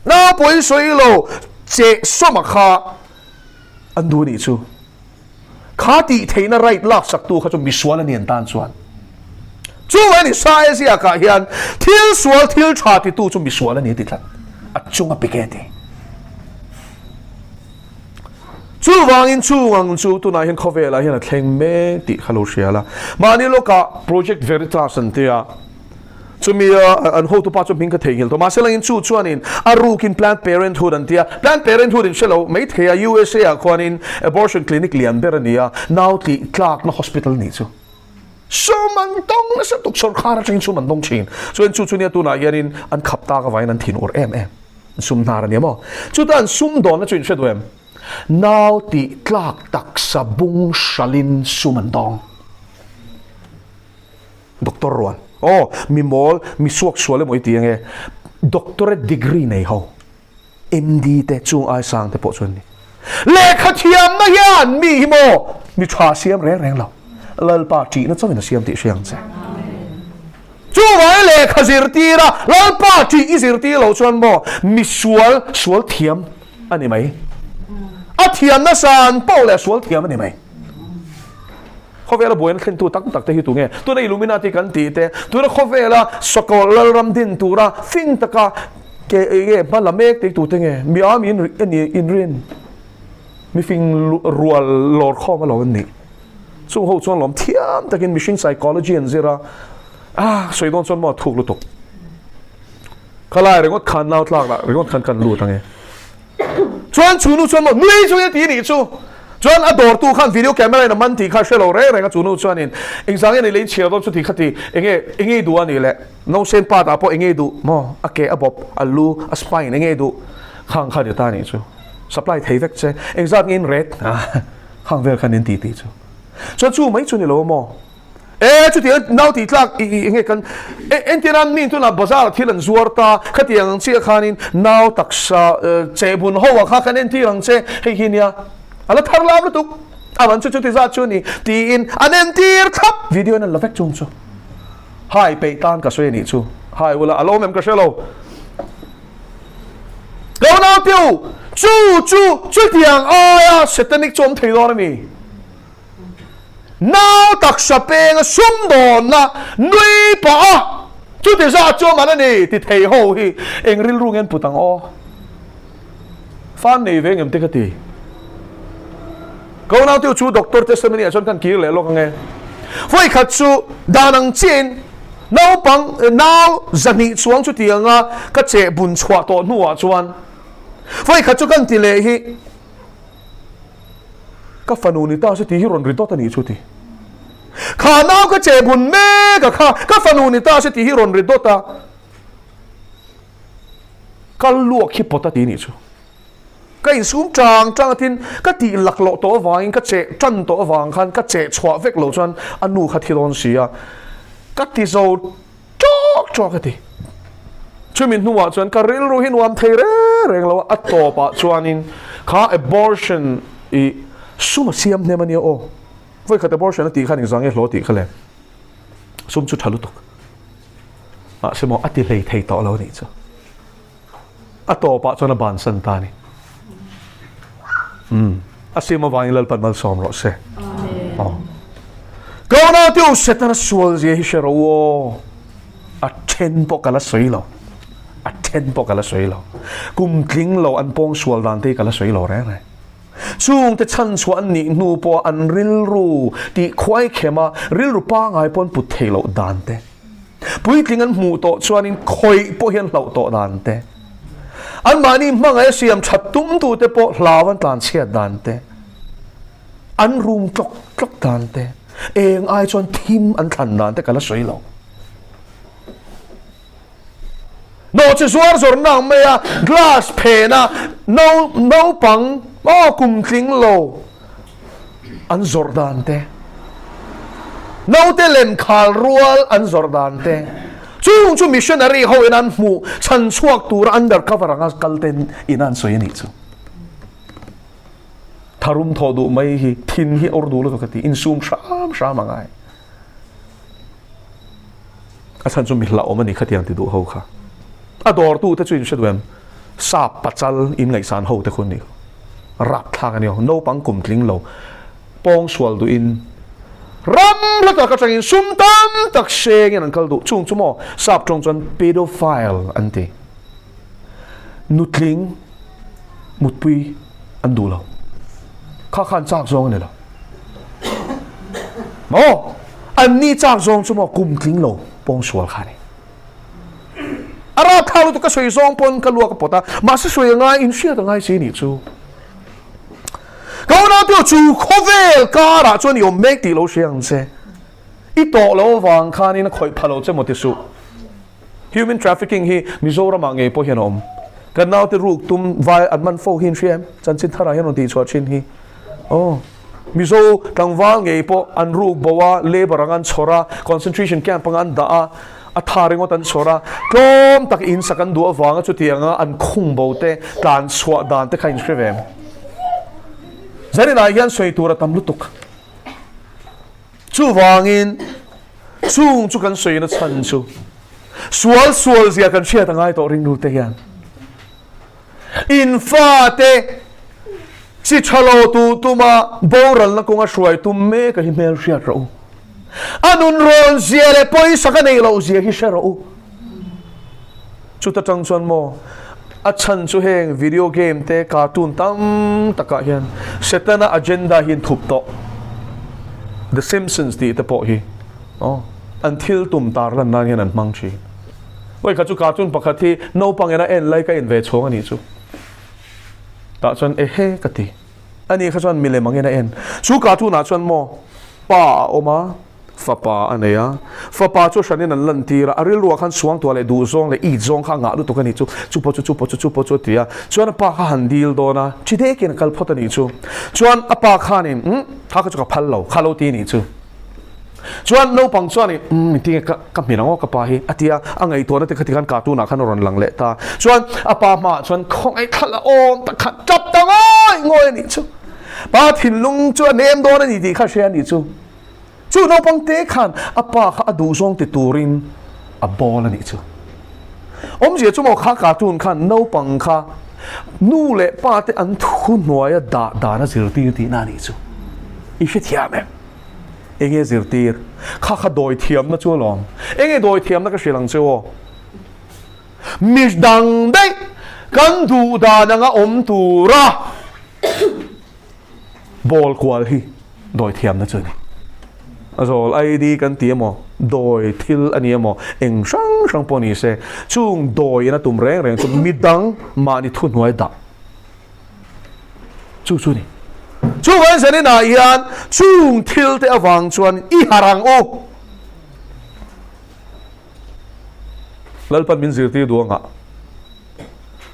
[SPEAKER 1] na boi sui lo che som kha an du ni chu kha ti theina right lak sak tu kha chu mi swal ani an tan chuan chu wani sai sia ka hian thil swal thil tha ti tu chu mi swal ani ti thlat at chunga pikete chu wangin chu tu na hian khovela hian a thleng me ti khalo sia la mani loka project veritas an tia chumi an ho tu pa chu ming ka thengil to ma selangin chu chuanin a rukin planned parenthood an tia planned parenthood in shelo mai thea USA a khonin abortion clinic lian berania now ti clark na hospital ni chu sumandong na sa tuksor khara ching sumandong chin so en chu nia tu na yanin an khapta ka vain an thin or em sum nar ni mo chu tan sum don na chin shedwem now ti clark tak sabung shalin sumandong doctor ron oh mi mol mi suak suale moi ti nge doctorate degree nei ho MD te chung ai sang te po chun ni lekha thiam na hian mi mo mi thwa siam reng lo lal pa ti na chawin siam ti siang che chu wai le khazir ti ra lal pa ti izir ti lo chuan mo mi sual thiam ani mai a thiam na san po le sual thiam ani mai khovela boyan khen tu tak te hi tu nge tu na illuminati kan ti te tu na khovela sokol lal ram din tu ra fin taka ke e balamek te tu te nge mi am in rin mi fin rual lor kho ma lo ni chu ho chuan lom thiam takin mission psychology an zira soi don chuan mo thuk lu tok khalai rengot khan nau tlak la rengot khan lu tange chuan chunu chuan mo nui chu ti ni chu chuan ador tu khan video camera na man ti kha shelo re renga chunu chuan in insang ni lein chiao chu ti khati enge du ani le no sen pa ta po enge du mo ake abop alu a spine enge du khang kha de ta ni chu supply thei vek che exam in red khang vel khan in ti chu so chu mai chu ni lo mo chu ti nau ti tlak nge kan entiran min tu na bazar thilan zuarta khatiang chi khanin nau taksa chebun ho wa kha kan entirang che hei hinia ala tharlam tu awan chu ti za chu ni ti in an entir thap video na lovek chung chu hai pe tan ka soi ni chu hai wala alo mem ka shelo go now tiu chu tiang aya satanic chom thei do na mi now tak sapeng sum don na nui pa chu ti za chu man ni ti thei ho hi engril rungen putang o fan nei vengem te khati go now tiu chu doctor testimony achon kan kir le lo kange foi khat chu danang chin now pang now zani chuang chu tianga ka che bun chwa to nuwa chuan foi khat chu kan ti le hi ka fanuni ta se ti hi ron ri to ta ni chu ti kha nau ka che bun me ka fanuni ta se ti hi ron ri to ta ka luak hi pota ti ni chu ka in sum chang tin ka ti lak lo to wang ka che chan to wang khan ka che chwa vek lo chan anu kha thi don sia ka ti zo chok ka ti chumin nuwa chuan ka ril ro hin wam thei reng lo a to pa chuanin kha abortion I suma siam ne mania o voi khat abortion ti khan exang e hlo ti khale sum chu thalu tok semo ati lei thei to lo ni chu a to pa chona ban san ta ni asima wang lal pan mal som ro se amen go na tu setana sual je hi shero a 10 pok kala soi lo a 10 pok kala soi lo kum tling lo an pong sual dan te kala soi lo re chung te chan chuan ni nu po an ril ru ti khwai khema ril ru pa ngai pon put thei lo dan te pui tling an mu to chuan in khoi po hian lo to dan te an mani mangai siam that tum tu te po hlawan tlan chiat dan te an room tlok tlok dan te eng ai chuan thim an than dan te kala soi lo no che zuar zor nang me ya glass phena no pang kum tling lo an zordan te no te lem khal rual an zordan te chu missionary ho in an mu chan chuak tur undercover anga kalten inan soi ni chu tharum thodu mai hi thin hi ordu lo kati in sum sham angai asan chu mi hla omani khatiang ti du ho kha ador tu te chuin shedwem sa pachal in ngai san ho te khun ni rap thang ani no pang kum tling lo pong swal du in ram la ka changin sum tam tak sheng an kal du chung chumo sap chong chon pedophile anti nutling mutpui an du lo kha khan chak zong ne lo mo an ni chak zong chumo kum tling lo pong swal khani ara thalo to ka soi zong pon ka lua ka pota ma se soi nga in sia ta ngai si ni chu kau na tu chu khovel kara chuan yo mek ti lo siang che I to lo wang khan in khoi phalo che mo ti su human trafficking hi Mizoram ange po hian om kan naw te ruk tum vai adman fo hin siam chan chin thara hian ti chwa chin hi oh mizo tangwal nge po an ruk bowa labor angan chora concentration camp angan da a tharingo tan chora tom tak in sakan du awanga chu tianga an khung bote tan chwa dan te khain shrevem zari na yan soi tura tam lutuk chu wangin chung chu kan soi na chan chu sual zia kan chia tangai to ring nu te yan in fa te si chalo tu ma boral na konga shwai tu me ka himel ria ro anun ron zia le poi saka nei lo zia hi sharo chu ta tang chuan mo a chan chu heng video game te cartoon tam taka hian setana agenda hin thup to The Simpsons ti te po hi until tum tar lan nan hian an mang chi oi kha chu cartoon pakhathi no pangena en lai ka in ve chong ani chu ta chuan he ka ti ani kha chuan mile mangena en chu cartoon na chuan mo pa oma fapa aneya fapa chu shanin an lan tira aril ruwa khan suang to le du zong le I zong kha nga lu to kani chu chu tia chuan pa kha handil dona chide ken kal phot ani chu chuan apa khanin tha kha chu ka phal lo khalo ti ni chu chuan no pang chuan ni ti ka minango ka pa hi atia angai to na te khati khan cartoon na khan ron lang le ta chuan apa ma chuan khong ai khala om ta khat chap ta ngoi ni chu pa thin lung chuan nem do na ni ti kha share ni chu chu no pang te khan apa kha adu zong te turin a bol ani chu om je chu mo kha cartoon khan no pang kha nu le pa te an thu noya da na zir ti na ni chu I she thiam enge zir tir kha doi thiam na chu lom enge doi thiam na ka shrilang chu mish dang dai kan du da na nga om tu ra bol kwal hi doi thiam na chu ni azol ID kan tiamo doi thil ani amo eng sang poni se chung doi na tum reng chu midang ma ni thu noi da chu ni chu wan se ni na yan chung thil te awang chuan I harang o lalpan min zirti duanga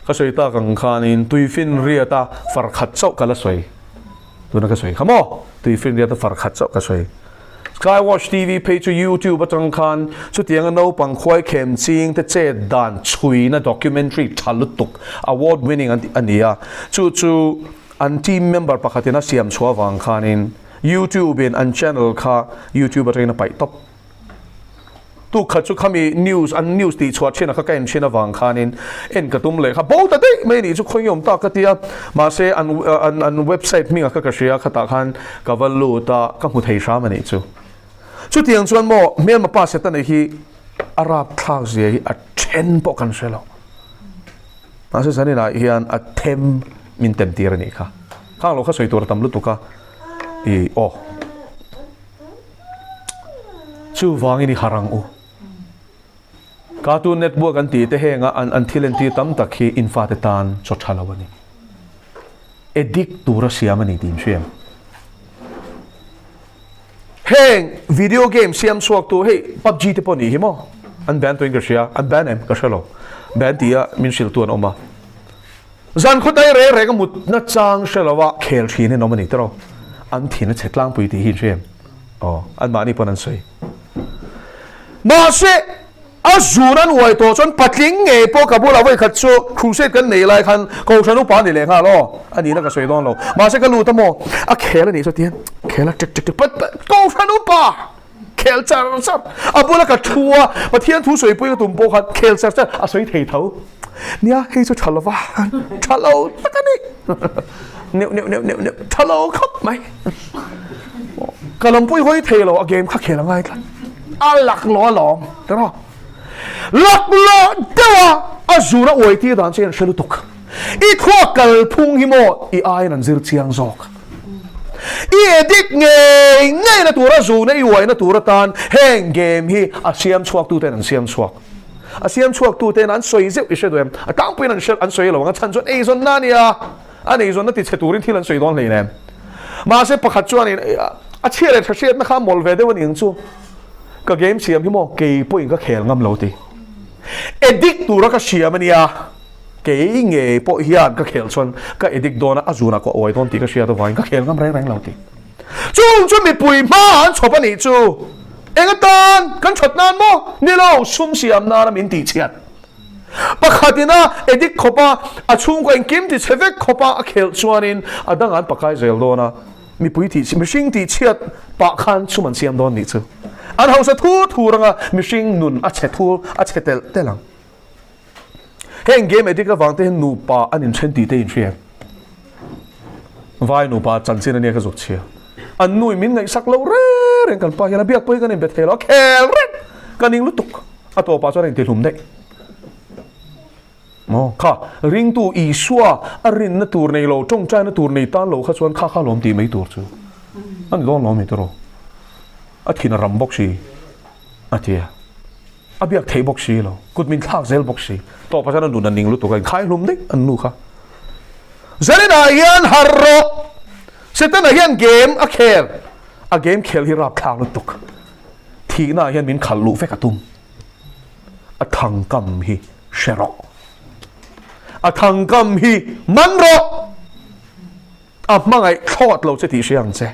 [SPEAKER 1] ka soita kang khanin tuifin riata farkhat chau kala soi tuna ka soi khamo tuifin riata farkhat chau ka soi Skywatch TV page to YouTube atang khan chu tiang no pang khwai khem ching te che dan chui na documentary thalutuk award winning ania chu an team member pakhatina siam chhuwa wang khanin YouTube in an channel kha YouTube atang na pai top tu kha chu khami news ti chhuat chena kha kain chena wang khanin en katum le kha bo ta dei me ni chu khoyom ta ka tia ma se an website mi ka shia khata khan kawalu ta ka mu thei sha mani chu chu tiang chuan mo mel ma pa se ta nei hi Arab thak zia a chen po kan shelo ase sani na hian a them min tem tir ni kha khang lo kha soi tur tam lu tu ka I chu wangi ni harang u Cartoon Network an ti te henga an thilen ti tam takhi infa te tan chot halawani edik tura siamani tim siam heng video game siam suak tu hey PUBG te poni hi mo an ban to ingresia an ban em ka shalo ban tia min sil tuan oma zan khodai re ga mut na chang shalawa khel thine nomani tro an thina chetlang pui ti hi siam an mani pon an sei ma se azuran wai to chon patling nge po kabula wai khat chu crusade kan nei lai khan ko chanu pa ni le nga lo ani na ka soi don lo ma se ka lu ta mo a khela ni so tian khela tek pat ko chanu pa khel char char abula ka thua pathian thu soi pui ka tum po khat khel char char a soi thei thau nia hei chu thalawa thalo takani ne thalo khop mai kalam pui hoi thei lo a game kha khela ngai tlan a lak lo long tro lak lo dewa azura oi ti dan chen shelu tuk I thua kal phung hi mo I ai nan zir chiang zok I edik nge na tura zu na I wai na tura tan heng game hi a siam chuak tu ten an siam chuak a siam chuak tu ten an soi zeu I shedoem a tang pui nan shel an soi lo nga chan chon ei zon na nia an ei zon na ti cheturin thil an soi don le nem ma se pakhat chuan a chiale thasiat na kha mol ve de wan ing chu ka game siam hi mo ke pui ka khel ngam lo ti edik tura ka siam ania ke nge po hian ka khel chon ka edik dona azuna ko oi don ti ka sia to wain ka khel ngam reng lo ti chu mi pui ma an chop ani chu engatan kan chot nan mo ni lo sum siam na min ti chiat pakhatina edik khopa a chung ko kim ti chevek khopa a khel chuanin adang an pakai zel dona mi pui ti mishing ti chiat pa khan chuman siam don ni chu an hausa thu ranga mishing nun a chetul a chetel telang heng game edik awang te nu pa anin chen ti te in share vai nu pa chan chin ania ka zok chia an nui min ngai sak lo re reng kan pa yana biak poi kan in bethelo khel re kaning lutuk ato pa chon te hlum dei mo kha ring tu I suwa arin na tur nei lo tong cha na tur nei tan lo kha chuan kha lom ti mai tur chu an don lo mi tro athina ram bok si atia abiak thei bok si lo kut min thak zel bok si to pa chana nu na ning lu to kai khai hlum dei an nu kha zalina hian harro setana hian game a khel a game khel hi rap khang lu tuk thina hian min khal lu fe ka tum a thang kam hi shero a thang kam hi manro a mangai thot lo che ti siang che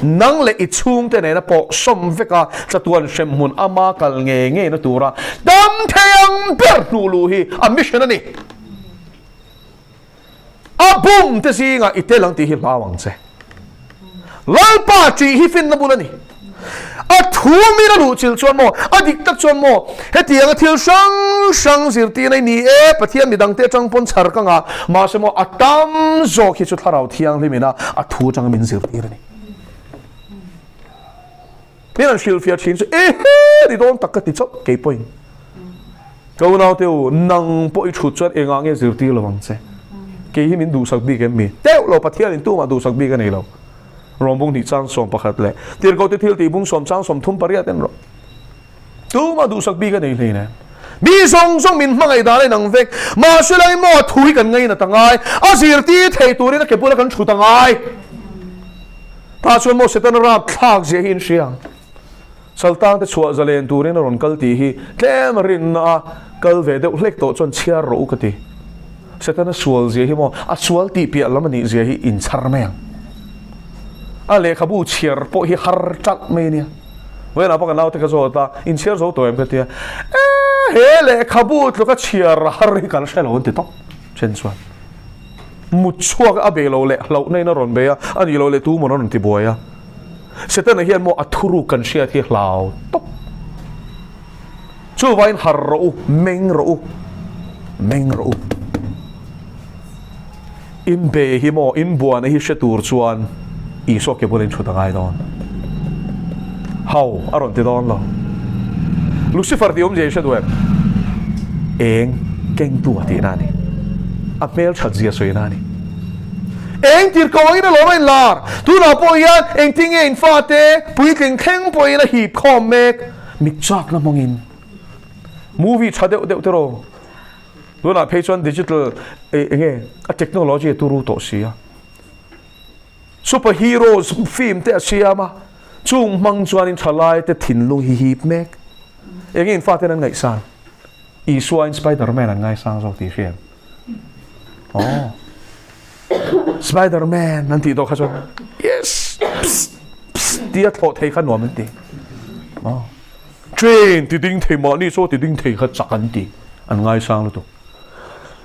[SPEAKER 1] nang le I chung te ne na po som veka chatuan shem mun ama kal nge na tura dam thang ber nu lu hi a mission ani a bum te si nga itelang ti hi lawang che lalpa chi hi fin na bulani a thu mi na lu chil chuan mo a dik tak chuan mo heti ang thil sang zir ti nei ni e pathian mi dang te chang pon char ka nga ma se mo atam zo khi chu tharau thiang limina a thu chang min zir ti ni Pian shil fiat chin so di don takka ti chok ke point ko nau teu nang po I thu chat enga nge zir ti lawang che ke hi min du sak bi ke mi teu lo pathian in tu ma du sak bi ka nei lo rombong ni chang som pakhat le tir ko te thil ti bung som chang som thum paria ten ro tu ma du sak bi ka nei ne bi song min mangai da le nang vek ma shilai mo thui kan ngai na tangai a zir ti thei turin na ke pula kan thu tangai ta chuan mo setan ra thak je hin siang saltang te chua zalen turin ron kal ti hi tlem rin na kal ve de hlek to chon chia ro ka ti setan sual je hi mo a sual ti pi lamani je hi in char me a le khabu chiar po hi har chak me nia we na pa ka naw te ka zo ta in chiar zo to em ka ti he le khabu lo ka chiar har hi kal shelo on ti to chen chuan mut chuak a be lo le lo nei na ron be a ani lo le tu mo non ti boya setan hian mo athuru kan sia thi hlau top chu vain har ro meng ro in be hi mo in buan hi shetur chuan I so ke bolin chuta ngai don how aron ti don lo Lucifer ti om je sha duem eng keng tu ati na ni a mel chat zia soi na ni eng tir ko ina lo mai lar tu na po yan eng ting in fa te pui tling theng po ina hip khom mek mik chak na mongin movie chade de tero tu na page digital enge a technology tu ru to sia superheroes film te sia ma chung mang chuan in thalai te thin lu hi hip mek eng in fa te nan ngai san i swine Spider-Man an ngai sang zo ti fiam oh Spider-Man nan ti do kha chon yes dia tho thei khan nom ti oh train ti ding thei ma ni so ti ding thei kha chak an ti an ngai sang lu to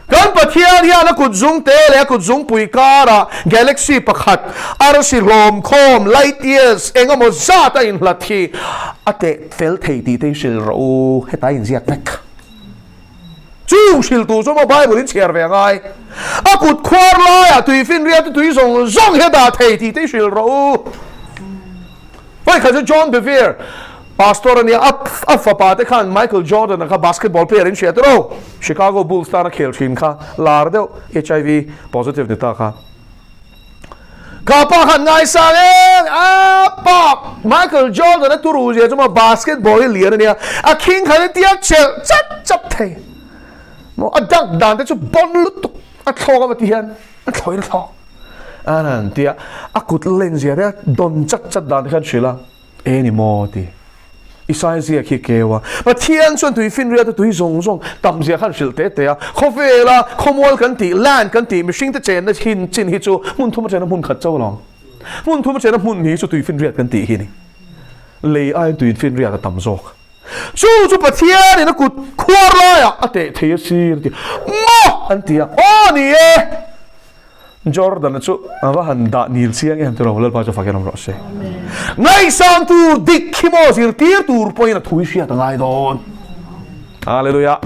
[SPEAKER 1] kan pathian hian a kut zung te le kut zung pui kara galaxy pakhat arsi rom khom light years engamo zata in hlathi ate fel thei ti te sil ro heta in ziak mek chu sil tu so ma bible in cher ve ngai a kut khwar la ya tui fin ria tu tui zong zong heta thei ti te sil ro oi kha John Bevere pastor ni up fa pa te khan Michael Jordan ka basketball player in Chicago Chicago Bulls ta na khel thin kha lar deu HIV positive ni ta kha ka pa khan ngai sa le a pa Michael Jordan tu ru je chuma basketball lian ni a king khan ti chel chat chap thei mo a dak dan te chu bon lu tu a thok ma ti hian a thoi na thok anan ti a kut len je re don chat chat dan khan chila anymore ti isai zia khi kewa ma thian chon tui fin ria tui zong zong tam zia khan sil te te a khofela khomol kan ti lan kan ti mishing te chen na hin chin hi chu mun thuma chen mun khat chaw long mun thuma chen mun ni chu tui fin ria kan ti hi ni le ai tui fin ria ka tam zok chu pathian ni na kut khwar la ya ate thei sir ti mo an ti a o ni e Jordan chu ava handa nil siang em tro lal pa cho fakenam ro se ngai sang tu dik khimo sir tir tur poina thui sia ta ngai don hallelujah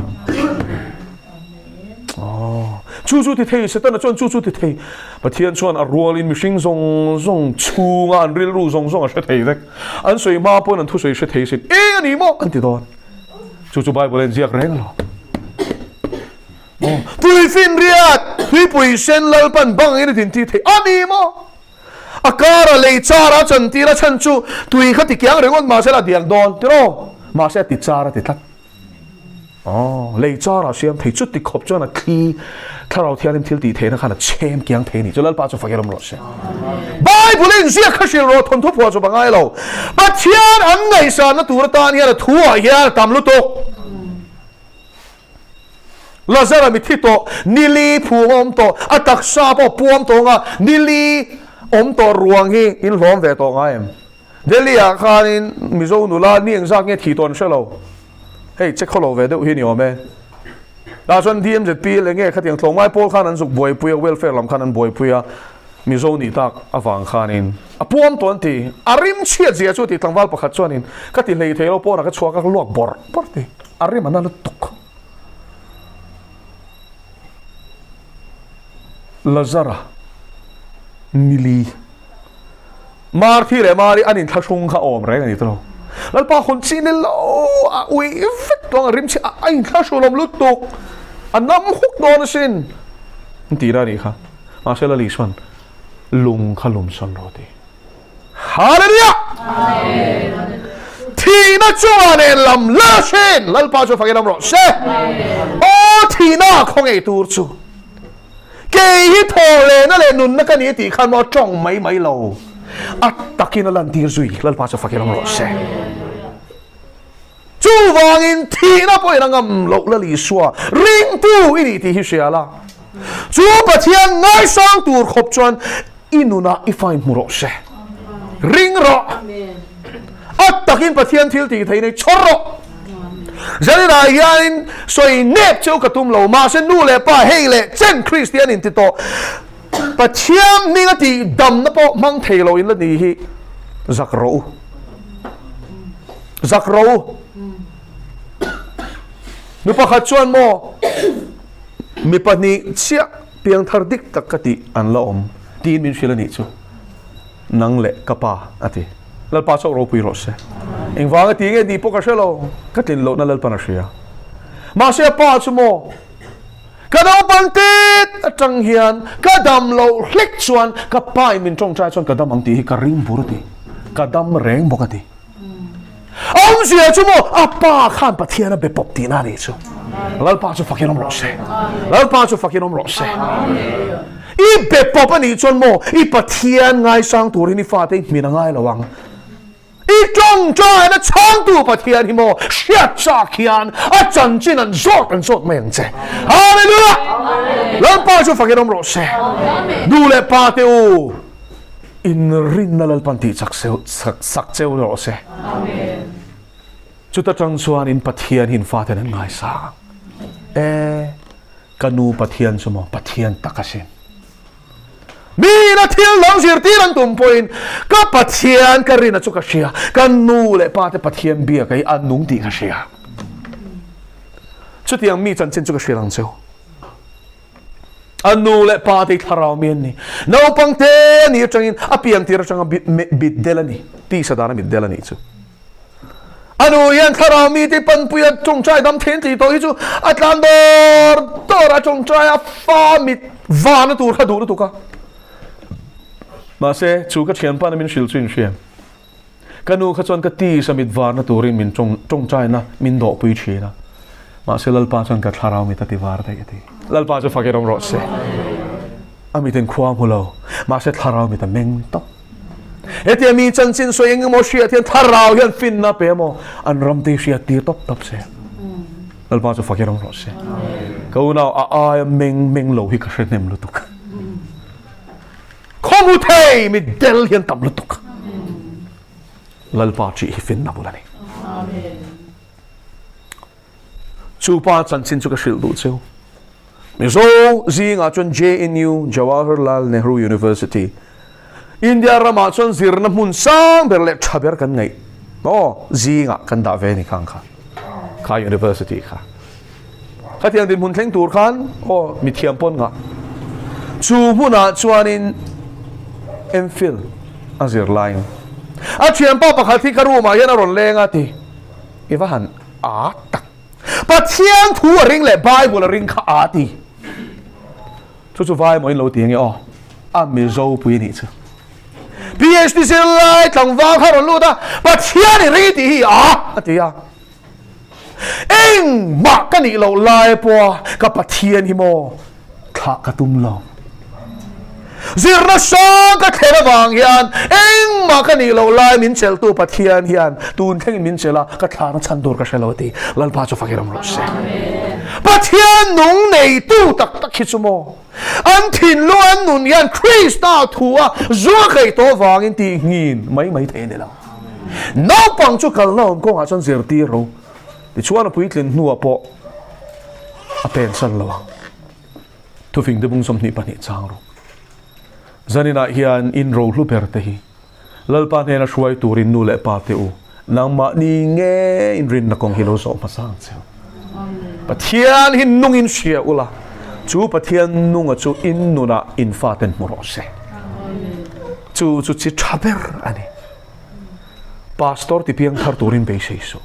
[SPEAKER 1] oh chu ti thei se ta na chon chu ti thei pathian chuan a rual in mishing zong chunga an ril ru zong a she thei dek an soi ma pon an thu soi she thei sin e ani mo an ti don chu bible en ziak reng lo tui fin riat tui pui sen lal pan bang in tin ti thei ani mo akara le chara chan ti ra chan chu tui khati kyang rengon ma se la diang don tiro ma se ti chara ti thlat oh le chara siam thei chu ti khop chona khi tharau thianim thil ti the na khana chem kyang the ni cholal pa chu fageram ro se bible in zia khashil ro thon thu pho chu bangai lo pathian an ngai sa na tur ta ni la thu a ya tam lu to Lazara mi thito nili phuom to atak sa po puam to nga nili om to ruang hi in lom ve to nga em delia khanin mizo nula ni engzak nge thiton shelo hey check kholo ve de hi ni ome la chon DMZP le nge khatiang thlomai pol khan an zuk boy puya welfare lam khan an boy puya mizo ni tak awang khanin a puam ton ti arim chia zia chu ti tlangwal pakhat chuanin khati lei thelo po na ka chhuak ka luak bor ti arim anan tuk Lazara nili marthi re mari anin thashung kha om re ani tro lalpa khon chin lo a ui fit tong rim chi ain thashulom lutuk anam huk don sin tira ri kha masela lishwan lung khalum son roti hallelujah amen thina chuane lam la shin lalpa chu fagenam ro se o thina khong ei tur chu ke hi thole na le nun na kani ti khan mo chong mai lo at takin lan tir zui lal pa cha fakiram ro se chu wang in thi na poi na ngam lo la li suwa ring tu ini ti hi sia la chu pathian ngai sang tur khop chuan inuna I find mu ro se ring ro at takin pathian thil ti thei nei chor ro zali na hian soi nep cheu katum lo ma se nu le pa hei le chen Christian in ti to pathiam ni nga ti dam na po mang thei lo in la ni hi zakro nu pa khat chuan mo mi pani chia piang thar dik takati an la om tin min shila ni chu nang le kapa ati lal pa chok ro pui ro se eng wang ti nge di po ka shelo ka tin lo na lal panashia ma se pa chumo ka do pantit atang hian ka dam lo hlik chuan ka pai min tong trai chuan ka dam ang ti hi ka ring burti ka dam reng bokati ông sia chumo apa khan pathian be pop ti na ni chu lal pa chu fakinom ro se lal pa chu fakinom ro se i be pop ani chon mo i pathian ngai sang turin ni fa te min ngai lawang i trong trai na chang tu pathian hi mo shiat cha khian a chan chin an zot meng che hallelujah lal pa chu fakinom ro se du le pa te u in rin na lal panti sak cheu ro se amen chuta tang chuan in pathian hin fa ten ngai sa kanu pathian sumo pathian takasin mi na thil long sir ti lang tum point ka pathian ka rin chu ka sia kanu le pa te pathian bia kai anung ti ka sia chutiang mi chan chen chu ka sia lang cheu anu le pa te tharau mian ni no pang te ni changin apiang ti ra chang bit delani ti sadana bit delani chu anu yan tharau mi te pan puya chong chai dam then ti to hi chu atlan dor ra chong chai a fa mit van tu kha du tu ka ma se chu ka thian pa na min shil chin shem kanu kha chon ka ti samit van tu rin min chong chai na min do pui chi na ma se lal pa chon ka tharau mi ta ti war te ti lal pa chu fakirom ro se ami ten khwa mulo ma se tharau mi ta meng to eti mi chan chin so eng mo shia thian tharau hian fin na pe mo an ram te shia ti top se lal pa chu fakirom ro se ko na a meng lo hi ka hrenem lu tuk khomu thei mi del hian tam lu tuk lal pa chi hi fin na bulani amen chu pa chan chin chu ka shil du cheu mizo zinga chon JNU Jawaharlal Nehru University India rama chon zirna mun sang berle thaber kan ngai no zinga kan da ve ni khang kha university kha khatiang din mun thleng tur khan o mi thiam pon nga chu huna chuanin MPhil azir line a thiam pa pakhat thi karu ma yan ron lenga ti iwa han a tak pathian thu ring le bible ring kha a ti chu vai mo in lo tiang o a mi zo pui ni chu PhD sel lai tlang wa kha ron lu da pathian ni ri ti hi a ti ya eng ma ka ni lo lai po ka pathian hi mo kha ka tum lo zirna song ka thera wang hian eng ma ka ni lo lai min chel tu pathian hian tun theng min chela ka thana chan dur ka shelo ti lal pa chu fakiram ro se pathian nung nei tu tak hi chumo an thin lo an nun yan Krista thua zuwa kai to wangin ti ngin mai the ne la no pang chu kal no ko nga chon zir ti ro ti chuan a puitlen nuwa po a pen san lo tu fing de bung som ni pani chang ro zanina hian in ro hlu per te hi lalpa ne na shwai turin nu le pa te u nang ma ni nge in rin na kong hilo so pasang che pathian hin nung in sia ula chu pathian nung a chu in nuna in faten muro se chu chi thaber ani pastor ti piang thar turin be sei so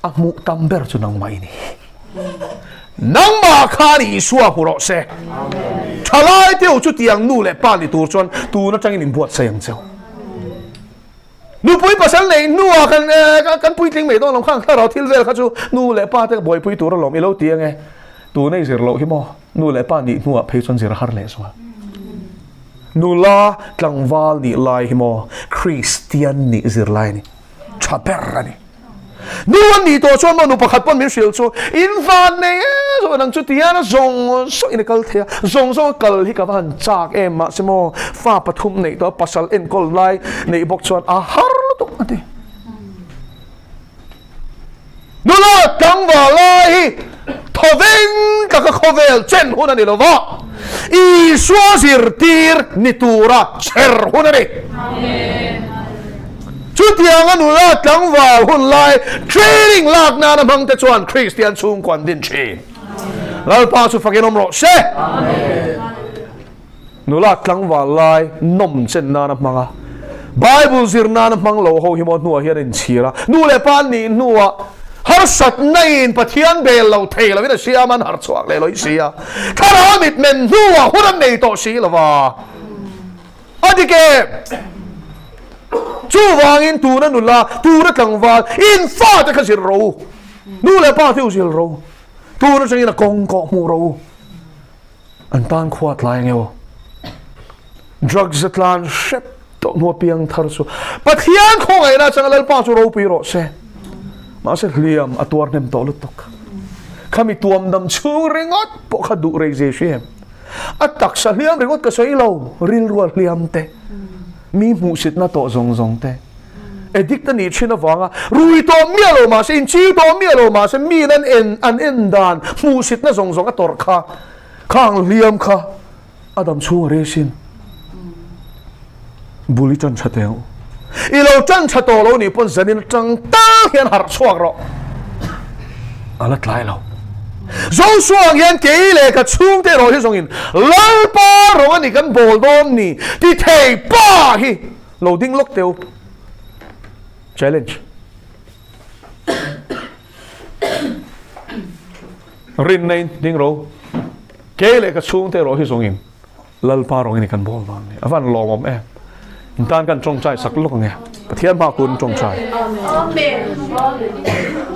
[SPEAKER 1] a mu tamber chu nang mai ni nang ma khani suwa muro se thalai te chu tiang nu le pa ni tur chon tu na changin in buat sayang cheu nu pui pasal nei nu a kan pui tling me don long khang tharo thil vel kha chu nu le pa te boy pui tur lom ilo tiang e tu nei zir lo hi mo nu le pa ni nu a phei chon zir har le so nu la tlangwal ni lai hi mo Christian ni zir lai ni chaper ani nu an ni to chon mo nu pakhat pon min shil chu in van nei so nang chu tiana zong so in kal thia zong kal hi ka van chak em ma semo fa pathum nei to pasal en kol lai nei bok chon a har lu tuk ati nu la tangwa lai thoveng ka khovel chen hun ani lo wa i swazir tir nitura cher hun ani amen chu tiang anu la tangwa hun lai training lak na na bang te chuan Christian chung kwan din chin lal pa chu fakinom ro se amen nu la tangwa lai nom chen na na manga Bible zirna na mang lo ho hi mo nuwa hian in chira nu le pan ni nuwa har sat nain pathian bel lo thei lo ina sia man har chuak le lo sia khara mit men nuwa huram nei to si lawa adike chu wangin tu na nula tu na tlangwal in fa ta khasir ro nu le pa thiu sil ro tu na singina kong ko mu ro an tan khwat lai ngeo drugs atlan shep to no piang thar su pathian khoi na changal pa chu ro pi ro se ma se hliam atwar nem to lutok khami tuam dam chu ringot po khadu re je shem atak sa hliam ringot ka sei lo ril rual hliam te mi mu sit na to zong zong te edik ta ni china wanga rui to mialo ma se in chi to mialo ma se mi nan en dan mu sit na zong zong ator kha khang hliam kha adam chu re sin buli chan chateo ilo chan chato lo ni pon zanin tang ta hian har chuak ro ala tlai lo zo suang hian ke le ka chung te ro hi zongin lal pa ro ani kan bol dom ni ti thei pa hi loading lock teu challenge rin nei ding ro ke le ka chung te ro hi zongin lal pa ro ani kan bol dom ni avan lo mom e tan kan trong chai sak lok nge pathian ma kun trong chai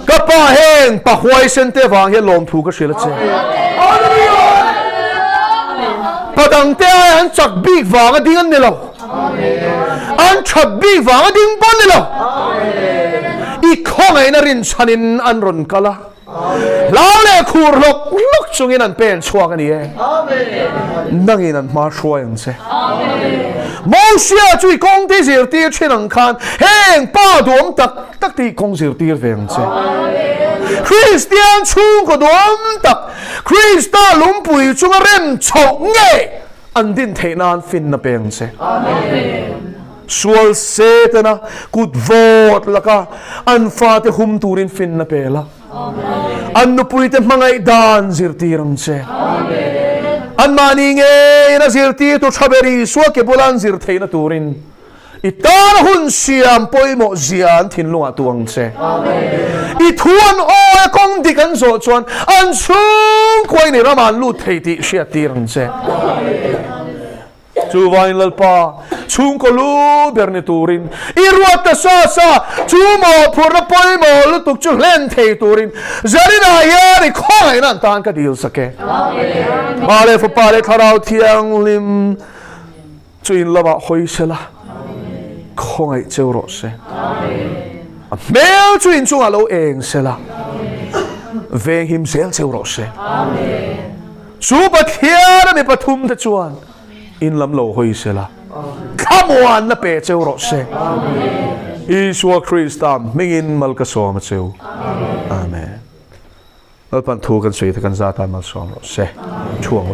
[SPEAKER 1] ka pa heng pa huai sen te wang he lom thu ka shila che padang te an chak big wang a ding an ne lo an chak big wang a ding bon ne lo i khong ai na rin chanin an ron kala lao le khur lok lok chungin an pen chuak ani e nangin an ma shoi ang se Moshe chui kong ti zir tir chin ang khan heng pa duam tak ti kong zir tir veng che Christian chung ko duam tak Christa lumpui chung a rem chok nge an din thei nan fin na peng che sual se tena kut vot laka an fa te hum turin fin na pela an nu pui te mangai dan zir tirang che an mani nge na zir ti tu chaberi suwa ke bulan zir thei na turin itar hun siam poi mo zian thin lunga tuang che i thuan o e kong dikan zo chuan an chung koi ni raman lu thei ti sia tirang che chu vain lalpa chung ko lu berne turin i ruat ta sa chu mo phur na poi mo lu tuk chu len thei turin zarina ya ri khoi nan tan ka dil sake ale fo pare tharau thiang lim chuin lama hoi sela khoi cheu ro se mel chuin chung alo eng sela veng him sel cheu ro se chu pathian mi pathum ta chuan in lam lo hoi sela come on na pe cheu ro se Iswa Christam mingin malka som cheu amen al pan thu kan sui ta kan za ta mal som ro se chuang